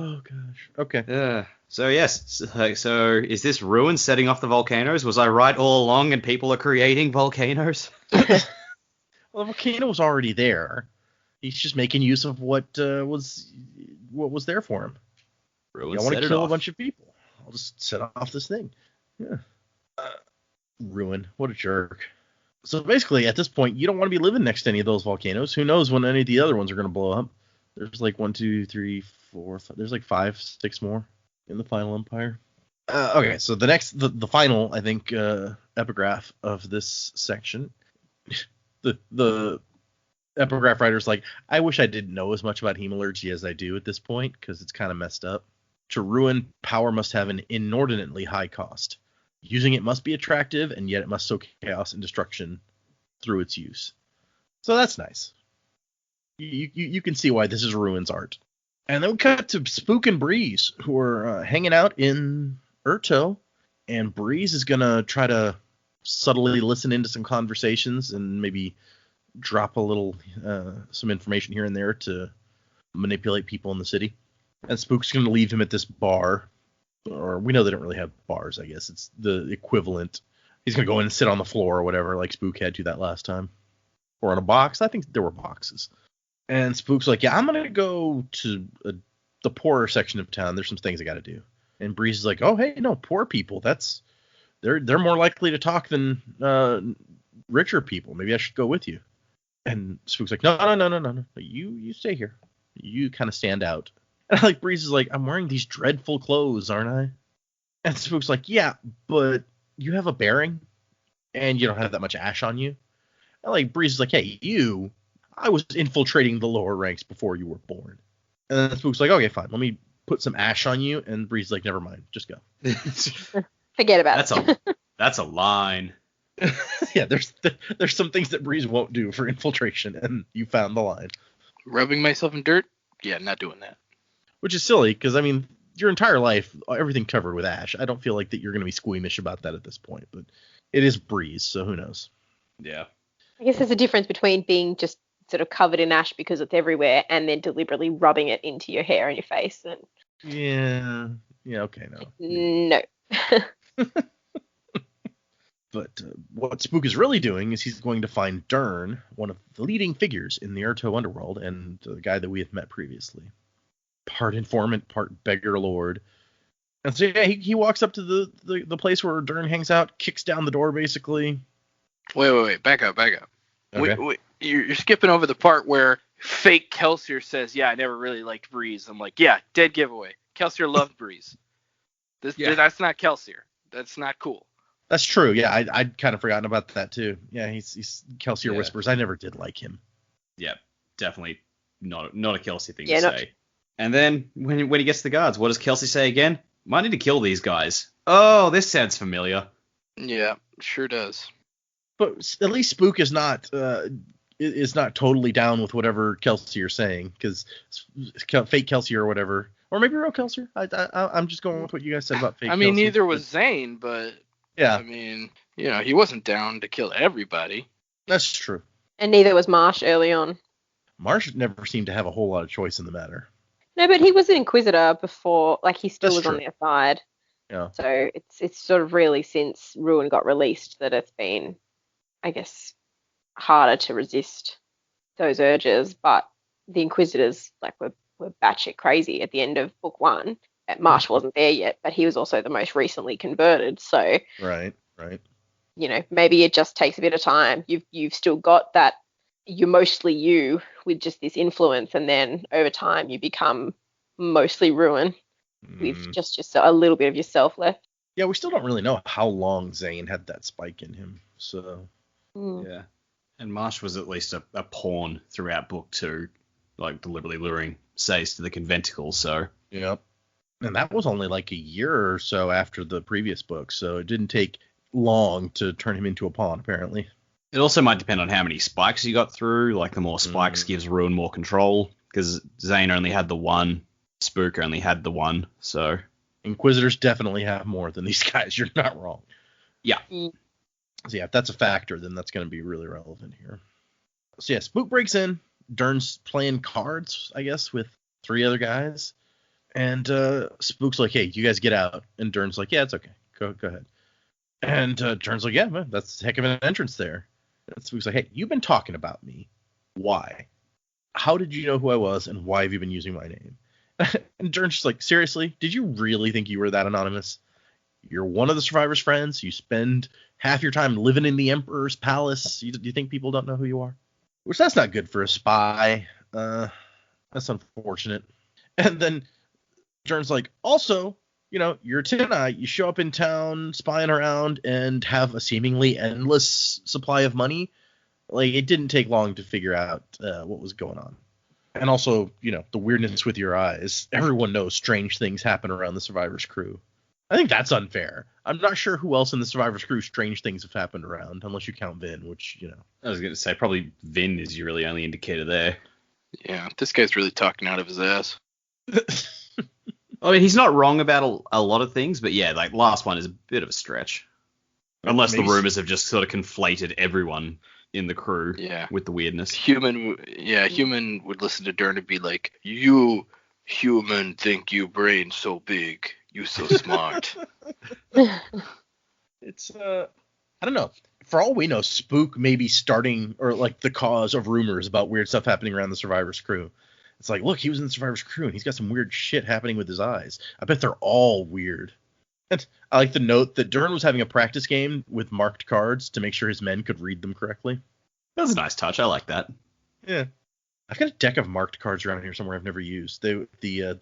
Oh gosh. Okay. So yes. So is this Ruin setting off the volcanoes? Was I right all along, and people are creating volcanoes? Well, the volcano was already there. He's just making use of what was there for him. Ruin I want set to it kill a off. bunch of people. I'll just set off this thing. Yeah. Ruin. What a jerk. So basically, at this point, you don't want to be living next to any of those volcanoes. Who knows when any of the other ones are going to blow up? There's like 1, 2, 3, 4, 5, there's like 5, 6 more in the final empire. Okay, so the final, I think, epigraph of this section. The epigraph writer's like, I wish I didn't know as much about hemalurgy as I do at this point, because it's kind of messed up. To ruin, power must have an inordinately high cost. Using it must be attractive, and yet it must sow chaos and destruction through its use. So that's nice. You can see why this is Ruin's art. And then we cut to Spook and Breeze, who are hanging out in Urto, and Breeze is going to try to subtly listen into some conversations and maybe drop a little some information here and there to manipulate people in the city. And Spook's going to leave him at this bar. Or we know they don't really have bars, I guess. It's the equivalent. He's going to go in and sit on the floor or whatever, like Spook had to that last time. Or on a box. I think there were boxes. And Spook's like, yeah, I'm going to go to the poorer section of town. There's some things I got to do. And Breeze is like, oh, hey, no, poor people. They're more likely to talk than richer people. Maybe I should go with you. And Spook's like, no. You stay here. You kind of stand out. And like Breeze is like, I'm wearing these dreadful clothes, aren't I? And Spook's like, yeah, but you have a bearing, and you don't have that much ash on you. And like Breeze is like, hey, I was infiltrating the lower ranks before you were born. And then Spook's like, okay, fine, let me put some ash on you. And Breeze is like, never mind, just go. Forget about it. That's a line. Yeah, there's some things that Breeze won't do for infiltration, and you found the line. Rubbing myself in dirt? Yeah, not doing that. Which is silly, because, I mean, your entire life, everything covered with ash. I don't feel like that you're going to be squeamish about that at this point, but it is Breeze, so who knows? Yeah. I guess there's a difference between being just sort of covered in ash because it's everywhere and then deliberately rubbing it into your hair and your face. And Yeah, okay, no. No. But what Spook is really doing is he's going to find Dern, one of the leading figures in the Urto underworld, and the guy that we have met previously. Part informant, part beggar lord. And so yeah, he walks up to the place where Dern hangs out, kicks down the door basically. Wait, back up. Okay. Wait, you're skipping over the part where fake Kelsier says, yeah, I never really liked Breeze. I'm like, yeah, dead giveaway. Kelsier loved Breeze. That's not Kelsier. That's not cool. That's true. Yeah, I'd kind of forgotten about that too. Yeah, he's Kelsier whispers. I never did like him. Yeah, definitely not a Kelsey thing to say. And then when he gets to the guards, what does Kelsey say again? Might need to kill these guys. Oh, this sounds familiar. Yeah, sure does. But at least Spook is not totally down with whatever Kelsier is saying, because fake Kelsier or whatever, or maybe real Kelsier. I'm just going with what you guys said about fake. I mean, Kelsier, neither was Zane, but yeah. I mean, he wasn't down to kill everybody. That's true. And neither was Marsh early on. Marsh never seemed to have a whole lot of choice in the matter. No, but he was an Inquisitor before, like he still was true. on their side. Yeah. So it's sort of really since Ruin got released that it's been, I guess, harder to resist those urges. But the Inquisitors were batshit crazy at the end of book 1. Marsh wasn't there yet, but he was also the most recently converted. So Right. Maybe it just takes a bit of time. You've still got that. You're mostly you with just this influence, and then over time you become mostly Ruin with just a little bit of yourself left. Yeah, we still don't really know how long Zane had that spike in him. So yeah, and Marsh was at least a pawn throughout book 2, like deliberately luring Sace to the conventicles. So yep, and that was only like a year or so after the previous book, so it didn't take long to turn him into a pawn apparently. It also might depend on how many spikes you got through. Like the more spikes gives Ruin more control, because Zane only had the one, Spook only had the one. So Inquisitors definitely have more than these guys. You're not wrong. Yeah. So yeah, if that's a factor, then that's going to be really relevant here. So yeah, Spook breaks in. Dern's playing cards, I guess, with 3 other guys. And Spook's like, hey, you guys get out. And Dern's like, yeah, it's okay. Go ahead. And Dern's like, yeah, man, that's a heck of an entrance there. And Spook's like, hey, you've been talking about me. Why? How did you know who I was, and why have you been using my name? And Dern's just like, seriously? Did you really think you were that anonymous? You're one of the survivors' friends. You spend half your time living in the Emperor's palace. Do you think people don't know who you are? Which, that's not good for a spy. That's unfortunate. And then Dern's like, also, you're a Tenai. You show up in town spying around and have a seemingly endless supply of money. Like, it didn't take long to figure out what was going on. And also, the weirdness with your eyes. Everyone knows strange things happen around the survivors' crew. I think that's unfair. I'm not sure who else in the survivors' crew strange things have happened around, unless you count Vin, which, I was going to say, probably Vin is your really only indicator there. Yeah, this guy's really talking out of his ass. I mean, he's not wrong about a lot of things, but yeah, like, last one is a bit of a stretch. Unless the rumors have just sort of conflated everyone in the crew with the weirdness. Human would listen to Dern and be like, you human think you brain so big, you so smart. It's I don't know. For all we know, Spook may be starting, or like the cause of rumors about weird stuff happening around the survivors' crew. It's like, look, he was in the survivors' crew and he's got some weird shit happening with his eyes. I bet they're all weird. And I like the note that Dern was having a practice game with marked cards to make sure his men could read them correctly. That was a nice touch. I like that. Yeah. I've got a deck of marked cards around here somewhere I've never used. The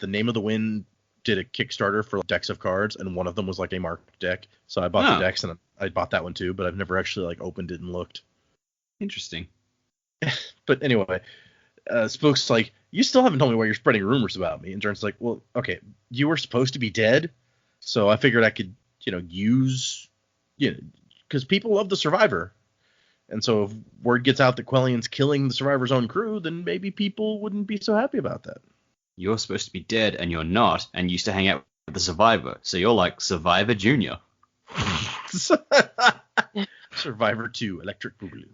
Name of the Wind did a Kickstarter for decks of cards, and one of them was like a marked deck. So I bought the decks, and I bought that one too, but I've never actually like opened it and looked. Interesting. But anyway, Spook's like, you still haven't told me why you're spreading rumors about me. And Dern's like, well, okay, you were supposed to be dead, so I figured I could, use, because people love the survivor. And so if word gets out that Quellian's killing the survivor's own crew, then maybe people wouldn't be so happy about that. You're supposed to be dead, and you're not, and used to hang out with the survivor. So you're like Survivor Junior. Survivor 2, Electric Boogaloo.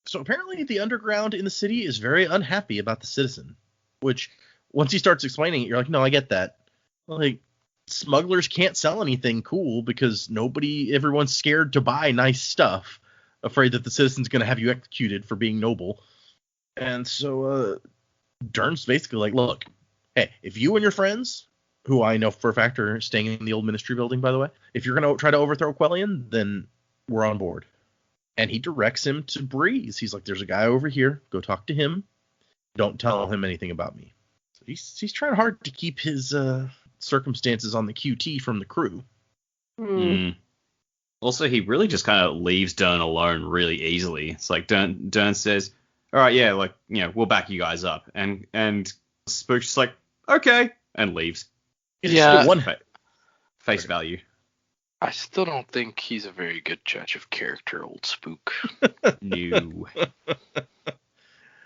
So apparently the underground in the city is very unhappy about the citizen, which once he starts explaining it, you're like, no, I get that. Like, smugglers can't sell anything cool because everyone's scared to buy nice stuff, afraid that the citizen's going to have you executed for being noble. And so Dern's basically like, look, hey, if you and your friends, who I know for a fact are staying in the old ministry building, by the way, if you're going to try to overthrow Quellian, then we're on board. And he directs him to Breeze. He's like, there's a guy over here. Go talk to him. Don't tell him anything about me. So he's trying hard to keep his circumstances on the QT from the crew. Also, he really just kind of leaves Dern alone really easily. It's like Dern says, all right, yeah, like, we'll back you guys up. And Spook's just like, okay, and leaves. Yeah. One face value. I still don't think he's a very good judge of character, old Spook. No.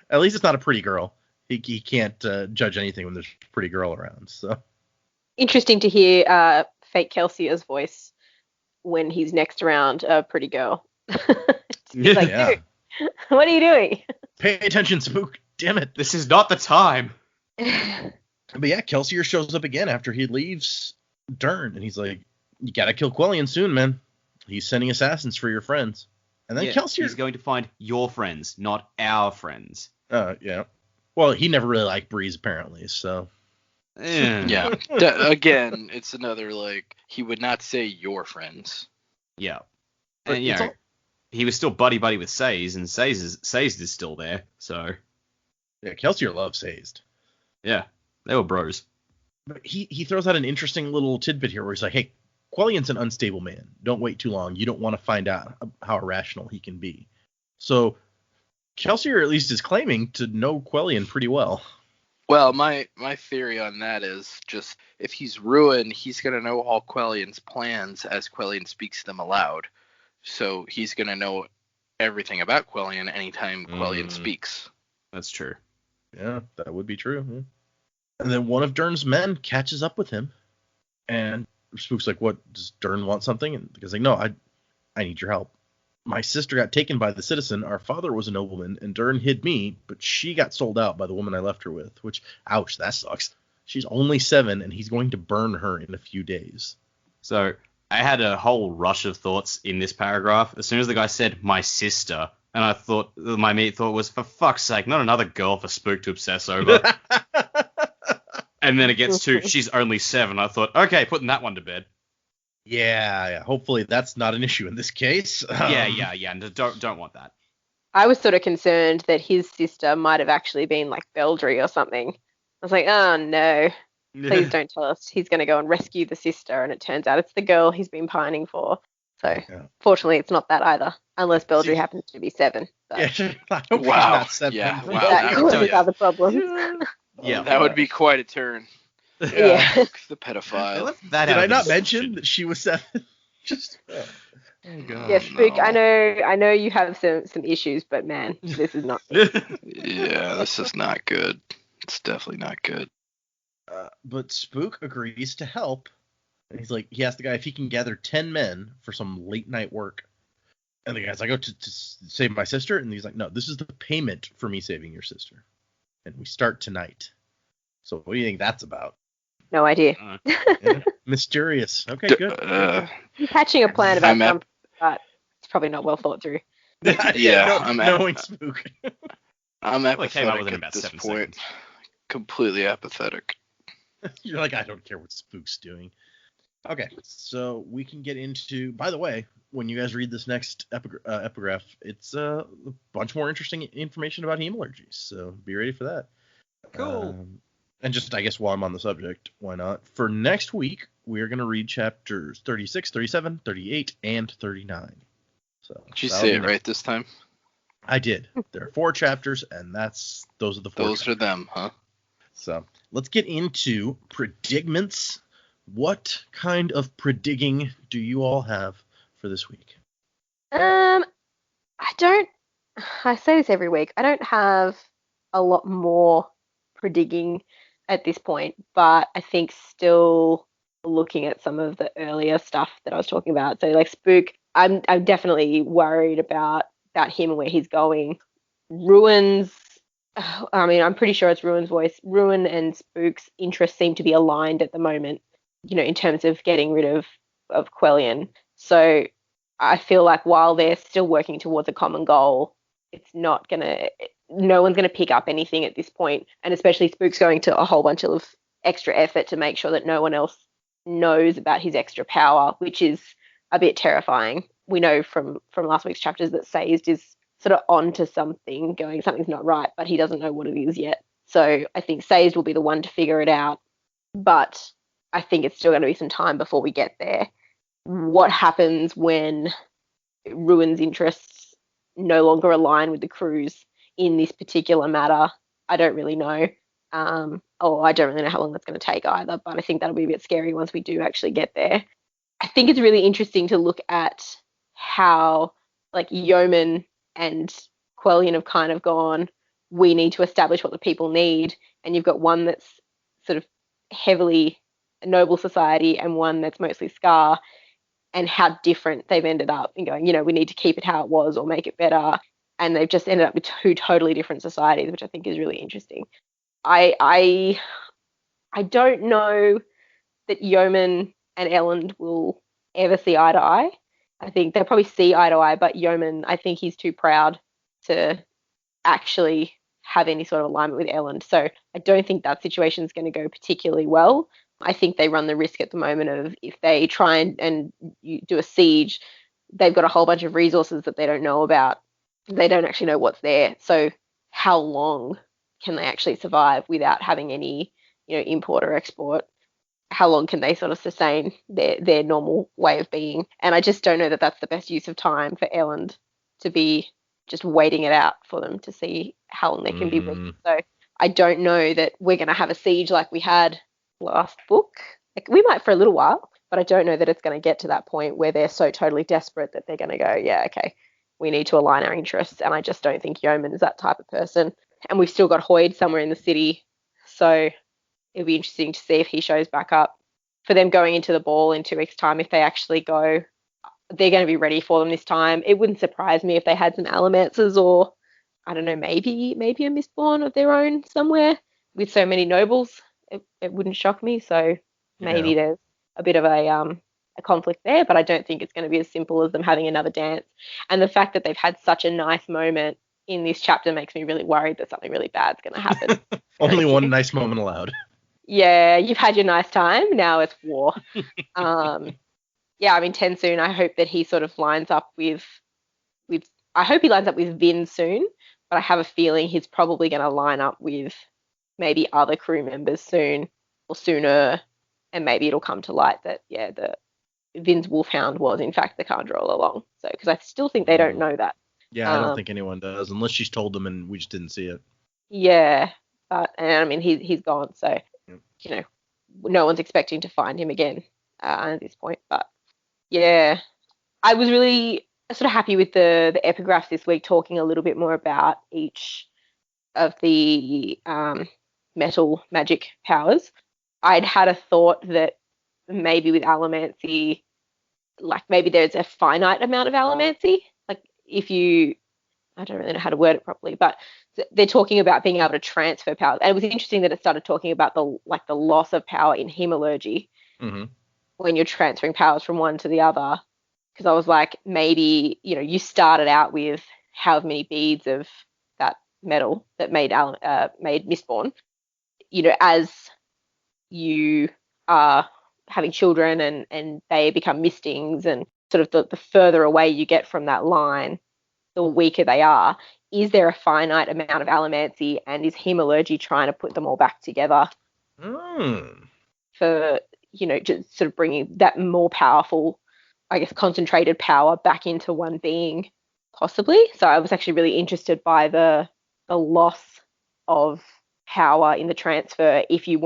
At least it's not a pretty girl. He can't judge anything when there's a pretty girl around. So interesting to hear fake Kelsia's voice when he's next around a pretty girl. He's like, dude, what are you doing? Pay attention, Spook. Damn it. This is not the time. But yeah, Kelsier shows up again after he leaves Dern, and he's like, you gotta kill Quellian soon, man. He's sending assassins for your friends. And then Kelsier... He's going to find your friends, not our friends. Yeah. Well, he never really liked Breeze, apparently, so... Yeah. Again, it's another, like, he would not say your friends. Yeah. And, he was still buddy-buddy with Sazed, and Sazed is still there, so... Yeah, Kelsier loves Sazed. Yeah, they were bros. But he throws out an interesting little tidbit here where he's like, hey, Quellian's an unstable man. Don't wait too long. You don't want to find out how irrational he can be. So Kelsier at least is claiming to know Quellian pretty well. Well, my theory on that is just if he's ruined, he's going to know all Quellian's plans as Quellian speaks them aloud. So he's going to know everything about Quellian anytime Quellian speaks. That's true. Yeah, that would be true. Yeah. And then one of Dern's men catches up with him. And Spook's like, what, does Dern want something? And the guy's like, no, I need your help. My sister got taken by the citizen. Our father was a nobleman, and Dern hid me, but she got sold out by the woman I left her with, which, ouch, that sucks. She's only 7, and he's going to burn her in a few days. So I had a whole rush of thoughts in this paragraph. As soon as the guy said, my sister, and I thought, my immediate thought was, for fuck's sake, not another girl for Spook to obsess over. And then it gets to, she's only 7. I thought, okay, putting that one to bed. Yeah. Hopefully that's not an issue in this case. Yeah. And don't want that. I was sort of concerned that his sister might have actually been like Beldry or something. I was like, oh no, please don't tell us he's going to go and rescue the sister, and it turns out it's the girl he's been pining for. So fortunately, it's not that either, unless Beldry happens to be 7. So. Yeah, I hope she's Wow. not 7. Yeah, wow. That causes other problems. Yeah. That would be quite a turn. Yeah. The pedophile. Did I not mention that she was 7? Just. Oh god. Yeah, Spook. no. I know you have some issues, but man, this is not good. Yeah, this is not good. It's definitely not good. But Spook agrees to help. And he's like, he asked the guy if he can gather 10 men for some late night work. And the guy's like, oh, to save my sister? And he's like, no, this is the payment for me saving your sister. And we start tonight. So what do you think that's about? No idea. Yeah, mysterious. Okay, good. He's hatching a plan about something, but it's probably not well thought through. Knowing Spook. I'm apathetic came out within at about this 7 point. seconds. Completely apathetic. You're like, I don't care what Spook's doing. Okay, so we can get into, by the way, when you guys read this next epigraph, it's a bunch more interesting information about heme allergies, so be ready for that. Cool. And just, I guess, while I'm on the subject, why not? For next week, we are going to read chapters 36, 37, 38, and 39. So Did you say it right this time? I did. There are 4 chapters, and those are the 4 Those chapters. are them, huh? So let's get into predicments. What kind of predigging do you all have for this week? I say this every week. I don't have a lot more predigging at this point, but I think still looking at some of the earlier stuff that I was talking about. So like Spook, I'm definitely worried about him and where he's going. Ruin's, I mean, I'm pretty sure it's Ruin's voice. Ruin and Spook's interests seem to be aligned at the moment, in terms of getting rid of Quellion. So I feel like while they're still working towards a common goal, no one's going to pick up anything at this point. And especially Spook's going to a whole bunch of extra effort to make sure that no one else knows about his extra power, which is a bit terrifying. We know from last week's chapters that Sazed is sort of onto something, going something's not right, but he doesn't know what it is yet. So I think Sazed will be the one to figure it out, but I think it's still going to be some time before we get there. What happens when Ruin's interests no longer align with the crew's in this particular matter? I don't really know. I don't really know how long that's going to take either, but I think that'll be a bit scary once we do actually get there. I think it's really interesting to look at how like Yeoman and Quellion have kind of gone, we need to establish what the people need, and you've got one that's sort of heavily noble society and one that's mostly Scar, and how different they've ended up in going, we need to keep it how it was or make it better, and they've just ended up with 2 totally different societies, which I think is really interesting. I don't know that Yeoman and Elend will ever see eye to eye. I think they'll probably see eye to eye, but Yeoman, I think he's too proud to actually have any sort of alignment with Elend. So I don't think that situation is going to go particularly well. I think they run the risk at the moment of, if they try and do a siege, they've got a whole bunch of resources that they don't know about. They don't actually know what's there. So how long can they actually survive without having any, import or export? How long can they sort of sustain their normal way of being? And I just don't know that that's the best use of time for Elend to be just waiting it out for them to see how long they can be ready. So I don't know that we're going to have a siege like we had last book. Like, we might for a little while, but I don't know that it's going to get to that point where they're so totally desperate that they're going to go, yeah, okay, we need to align our interests. And I just don't think Yeoman is that type of person. And we've still got Hoyd somewhere in the city, so it'll be interesting to see if he shows back up. For them going into the ball in 2 weeks' time, if they actually go, they're going to be ready for them this time. It wouldn't surprise me if they had some Alamances, or, I don't know, maybe a Mistborn of their own somewhere. With so many nobles, it wouldn't shock me. So maybe Yeah. there's a bit of a conflict there, but I don't think it's going to be as simple as them having another dance. And the fact that they've had such a nice moment in this chapter makes me really worried that something really bad's going to happen. Only one nice moment allowed. Yeah, you've had your nice time. Now it's war. Yeah, I mean, TenSoon, I hope that he sort of lines up with I hope he lines up with Vin soon, but I have a feeling he's probably going to line up with maybe other crew members soon or sooner, and maybe it'll come to light that, yeah, the Vin's wolfhound was in fact the Kandra all along. So, because I still think they don't know that. Yeah, I don't think anyone does, unless she's told them and we just didn't see it. Yeah, but, and I mean, he's gone, so, Yep. you know, no one's expecting to find him again at this point, but yeah, I was really sort of happy with the epigraphs this week, talking a little bit more about each of the metal magic powers. I'd had a thought that maybe with allomancy, like maybe there's a finite amount of allomancy. Like if you, I don't really know how to word it properly, but they're talking about being able to transfer powers. And it was interesting that it started talking about the loss of power in hemalurgy when you're transferring powers from one to the other. Because I was like, maybe, you know, you started out with however many beads of that metal that made Mistborn. You know, as you are having children and they become mistings, and sort of the further away you get from that line, the weaker they are. Is there a finite amount of allomancy, and is hemalurgy trying to put them all back together for, you know, just sort of bringing that more powerful, I guess, concentrated power back into one being, possibly? So I was actually really interested by the loss of power in the transfer if it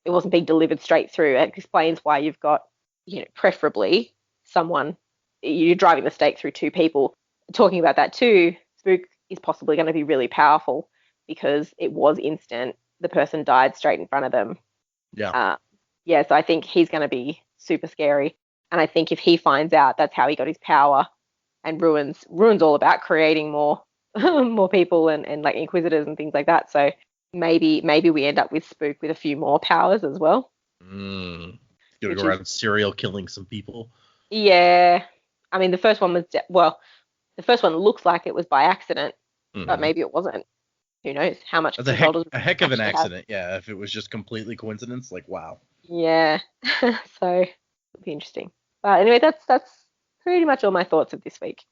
wasn't being delivered straight through. It explains why you've got, you know, preferably you're driving the stake through two people. Talking about that too, Spook is possibly going to be really powerful because it was instant. The person died straight in front of them. Yeah. Yeah, so I think he's going to be super scary. And I think if he finds out that's how he got his power, and Ruin's all about creating more more people and like Inquisitors and things like that. So maybe we end up with Spook with a few more powers as well. Gonna go around serial killing some people. Yeah. I mean, the first one was, the first one looks like it was by accident, but maybe it wasn't. Who knows how much That's a heck of an accident. Yeah, if it was just completely coincidence, like, wow. Yeah. So it'll be interesting. But anyway, that's pretty much all my thoughts of this week.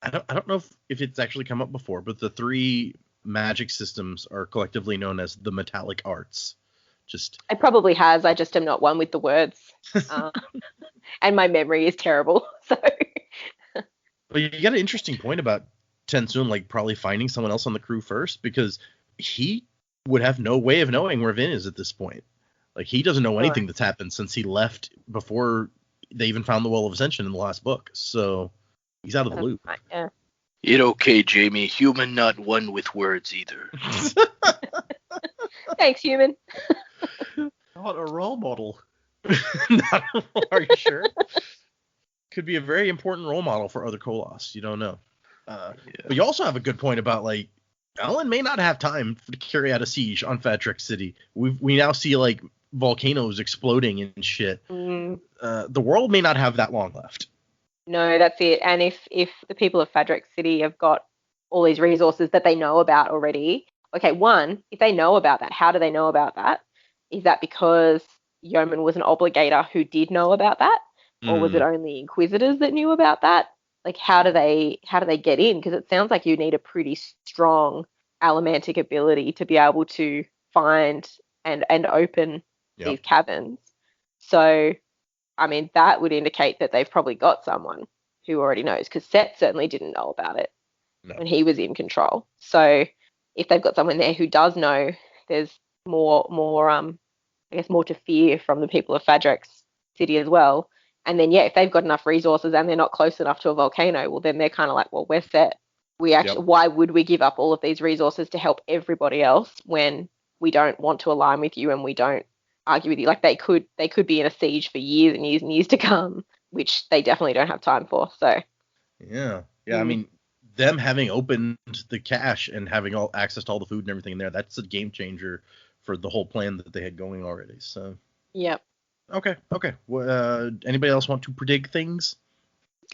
I don't know if it's actually come up before, but the three magic systems are collectively known as the metallic arts. It probably has. I just am not one with the words, and my memory is terrible. So. But you got an interesting point about TenSoon, like probably finding someone else on the crew first, because he would have no way of knowing where Vin is at this point. Like, he doesn't know anything that's happened since he left before they even found the Well of Ascension in the last book. So he's out of the loop. Yeah. It okay, Jamie. Human not one with words either. Thanks, human. Not a role model. Are you sure? Could be a very important role model for other Koloss. You don't know. But you also have a good point about, like, Elend may not have time to carry out a siege on Fatrix City. We now see, like, volcanoes exploding and shit. The world may not have that long left. No, that's it. And if the people of Fatrix City have got all these resources that they know about already, okay, one, if they know about that, how do they know about that? Is that because Yeoman was an obligator who did know about that? Or was it only Inquisitors that knew about that? Like, how do they get in? Because it sounds like you need a pretty strong allomantic ability to be able to find and open these caverns. So, I mean, that would indicate that they've probably got someone who already knows, because Set certainly didn't know about it when he was in control. So if they've got someone there who does know, there's more I guess more to fear from the people of Fatrix City as well. And then, if they've got enough resources and they're not close enough to a volcano, well, then they're kind of like, well, we're set. We actually, why would we give up all of these resources to help everybody else when we don't want to align with you and we don't argue with you? Like, they could be in a siege for years and years and years to come, which they definitely don't have time for. So yeah, I mean, them having opened the cache and having all access to all the food and everything in there, that's a game changer for the whole plan that they had going already. So. Yep. Okay. Anybody else want to predict things?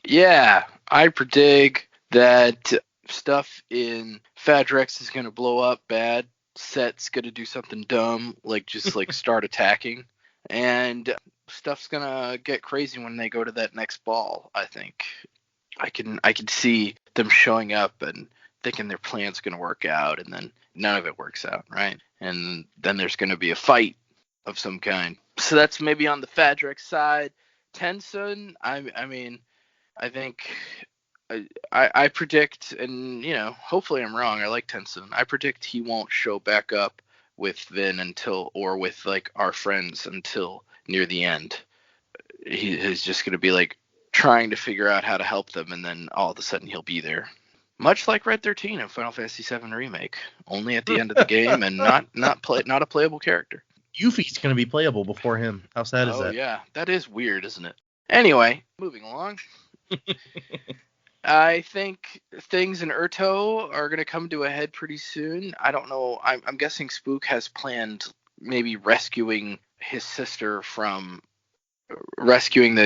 Yeah, I predict that stuff in Fadrex is going to blow up bad. Set's going to do something dumb, like just like start attacking. And stuff's going to get crazy when they go to that next ball, I think. I can see them showing up and thinking their plan's going to work out, and then none of it works out, right? And then there's going to be a fight of some kind. So that's maybe on the Fadrex side. TenSoon, I mean, I think I predict, and hopefully I'm wrong. I like TenSoon. I predict he won't show back up with Vin or with like our friends until near the end. He's just going to be like trying to figure out how to help them, and then all of a sudden he'll be there. Much like Red 13 in Final Fantasy VII Remake, only at the end of the game and not a playable character. Yuffie's going to be playable before him. How sad is that? Oh yeah, that is weird, isn't it? Anyway, moving along. I think things in Urto are going to come to a head pretty soon. I don't know. I'm guessing Spook has planned maybe rescuing the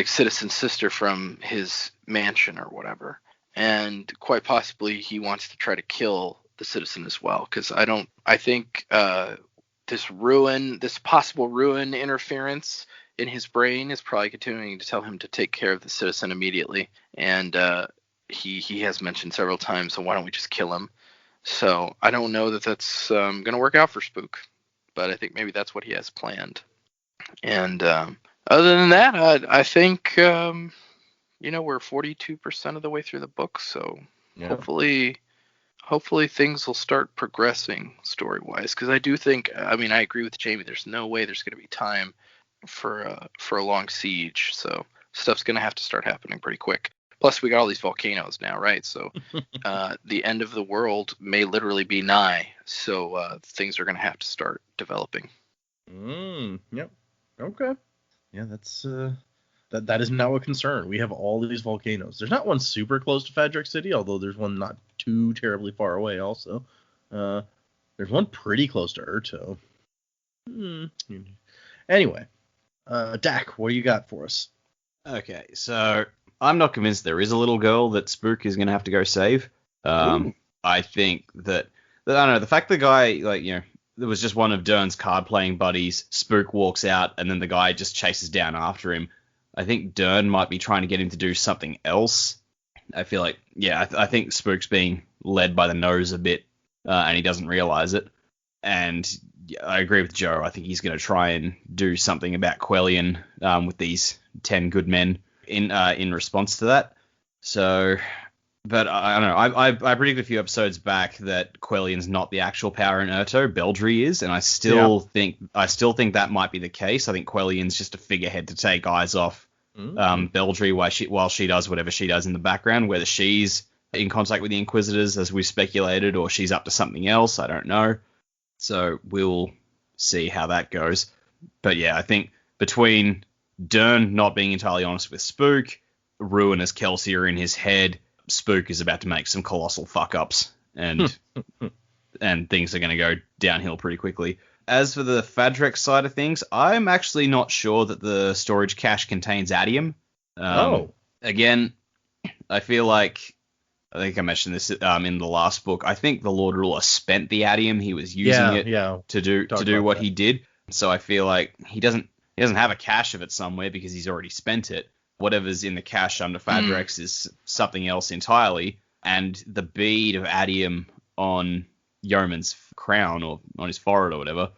citizen's sister from his mansion or whatever. And quite possibly he wants to try to kill the citizen as well. Because I think this possible ruin interference in his brain is probably continuing to tell him to take care of the citizen immediately. And he has mentioned several times, so why don't we just kill him? So I don't know that that's going to work out for Spook, but I think maybe that's what he has planned. And other than that, I think we're 42% of the way through the book, so yeah. Hopefully things will start progressing story-wise, because I do think, I agree with Jamie, there's no way there's going to be time for a long siege, so stuff's going to have to start happening pretty quick. Plus, we got all these volcanoes now, right? So the end of the world may literally be nigh, so things are going to have to start developing. Yep. Okay. Yeah, that's that is now a concern. We have all these volcanoes. There's not one super close to Fadrex City, although there's one not too terribly far away also. There's one pretty close to Urto. Anyway, Dak, what do you got for us? Okay, so I'm not convinced there is a little girl that Spook is going to have to go save. I think that I don't know, the fact the guy, there was just one of Dern's card-playing buddies, Spook walks out, and then the guy just chases down after him. I think Dern might be trying to get him to do something else. I feel like, I think Spook's being led by the nose a bit, and he doesn't realize it. And I agree with Joe. I think he's going to try and do something about Quellion with these 10 good men in response to that. So, but I don't know. I predicted a few episodes back that Quellion's not the actual power in Urto. Beldry is, and I still think that might be the case. I think Quellion's just a figurehead to take eyes off Beldry while she does whatever she does in the background. Whether she's in contact with the Inquisitors, as we speculated, or she's up to something else, I don't know. So we'll see how that goes. But yeah, I think between Dern not being entirely honest with Spook, Ruin as Kelsier in his head, Spook is about to make some colossal fuck-ups, and and things are going to go downhill pretty quickly. As for the Fadrex side of things, I'm actually not sure that the storage cache contains adium. Again, I feel like, I think I mentioned this in the last book, I think the Lord Ruler spent the adium. He was using it to do what he did. So I feel like he doesn't have a cache of it somewhere because he's already spent it. Whatever's in the cache under Fadrex is something else entirely. And the bead of adium on Yeoman's crown or on his forehead or whatever,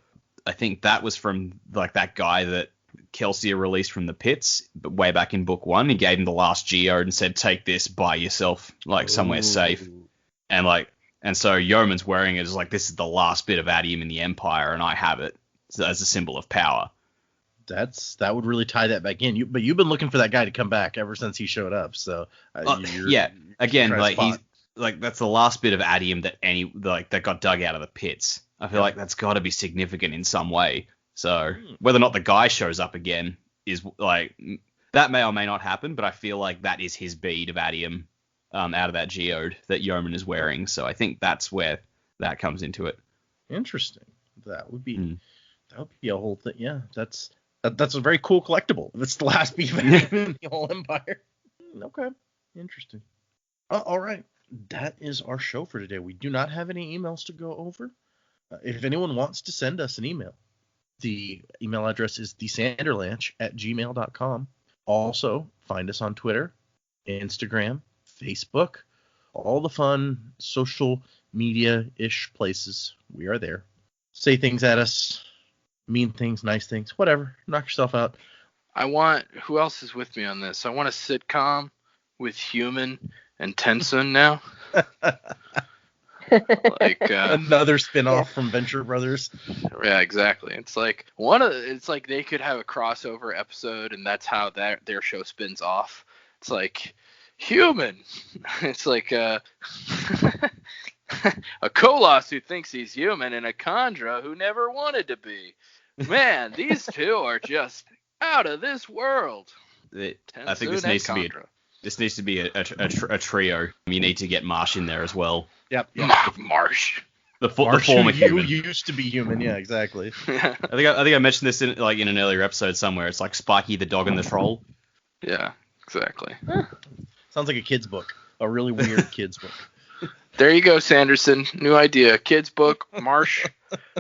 I think that was from that guy that Kelsier released from the pits, but way back in book 1. He gave him the last geode and said, take this by yourself, somewhere safe. And so Yeoman's wearing it as this is the last bit of adium in the Empire, and I have it as a symbol of power. That would really tie that back in. But you've been looking for that guy to come back ever since he showed up. So again, he's that's the last bit of adium that got dug out of the pits. I feel like that's got to be significant in some way. So whether or not the guy shows up again is that may or may not happen. But I feel like that is his bead of adium out of that geode that Yeoman is wearing. So I think that's where that comes into it. Interesting. That would be. That would be a whole thing. Yeah, that's a very cool collectible. That's the last beef in the whole empire. Okay, interesting. All right, that is our show for today. We do not have any emails to go over. If anyone wants to send us an email, the email address is thesanderlanche@gmail.com. Also, find us on Twitter, Instagram, Facebook, all the fun social media-ish places. We are there. Say things at us, mean things, nice things, whatever. Knock yourself out. Who else is with me on this? I want a sitcom with Human and TenSoon now. Like another spin-off from Venture Brothers. Yeah, exactly. It's like they could have a crossover episode, and that's how their show spins off. It's like Human. It's like a Kolos who thinks he's human and a Khandra who never wanted to be. Man, these two are just out of this world. I think this needs to be a trio. You need to get Marsh in there as well. Yep. Marsh. The former human. You used to be human. Yeah, exactly. I think I mentioned this in an earlier episode somewhere. It's like Spiky the dog and the troll. Yeah, exactly. Sounds like a kid's book. A really weird kid's book. There you go, Sanderson. New idea. Kid's book, Marsh,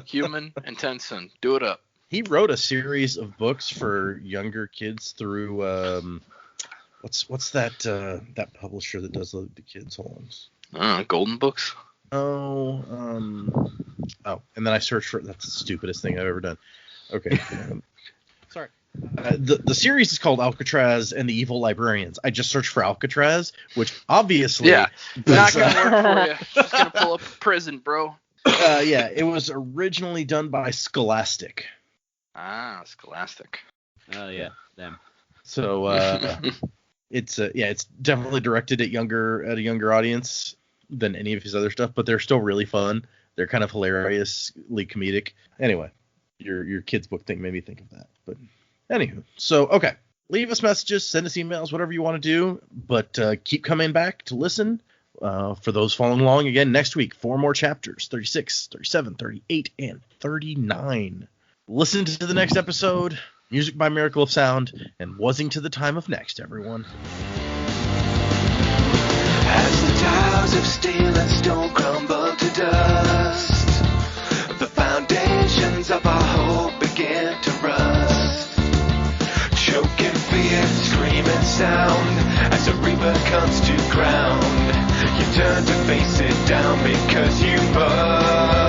Human, and TenSoon. Do it up. He wrote a series of books for younger kids through what's that publisher that does the kids' homes? Golden Books. And then I searched for that's the stupidest thing I've ever done. Okay. Sorry. The series is called Alcatraz and the Evil Librarians. I just searched for Alcatraz, which obviously not gonna work for you. Just gonna pull up prison, bro. Yeah, it was originally done by Scholastic. Scholastic. Oh yeah, them. So it's definitely directed at a younger audience than any of his other stuff, but they're still really fun. They're kind of hilariously comedic. Anyway, your kids book thing made me think of that. But anywho, so okay, leave us messages, send us emails, whatever you want to do, but keep coming back to listen. For those following along, again, next week, 4 more chapters, 36, 37, 38, and 39. Listen to the next episode. Music by Miracle of Sound, and wuzzing to the time of next, everyone. As the towers of steel and stone crumble to dust, the foundations of our hope begin to rust. Choking fear, screaming sound, as a reaper comes to ground. You turn to face it down because you must.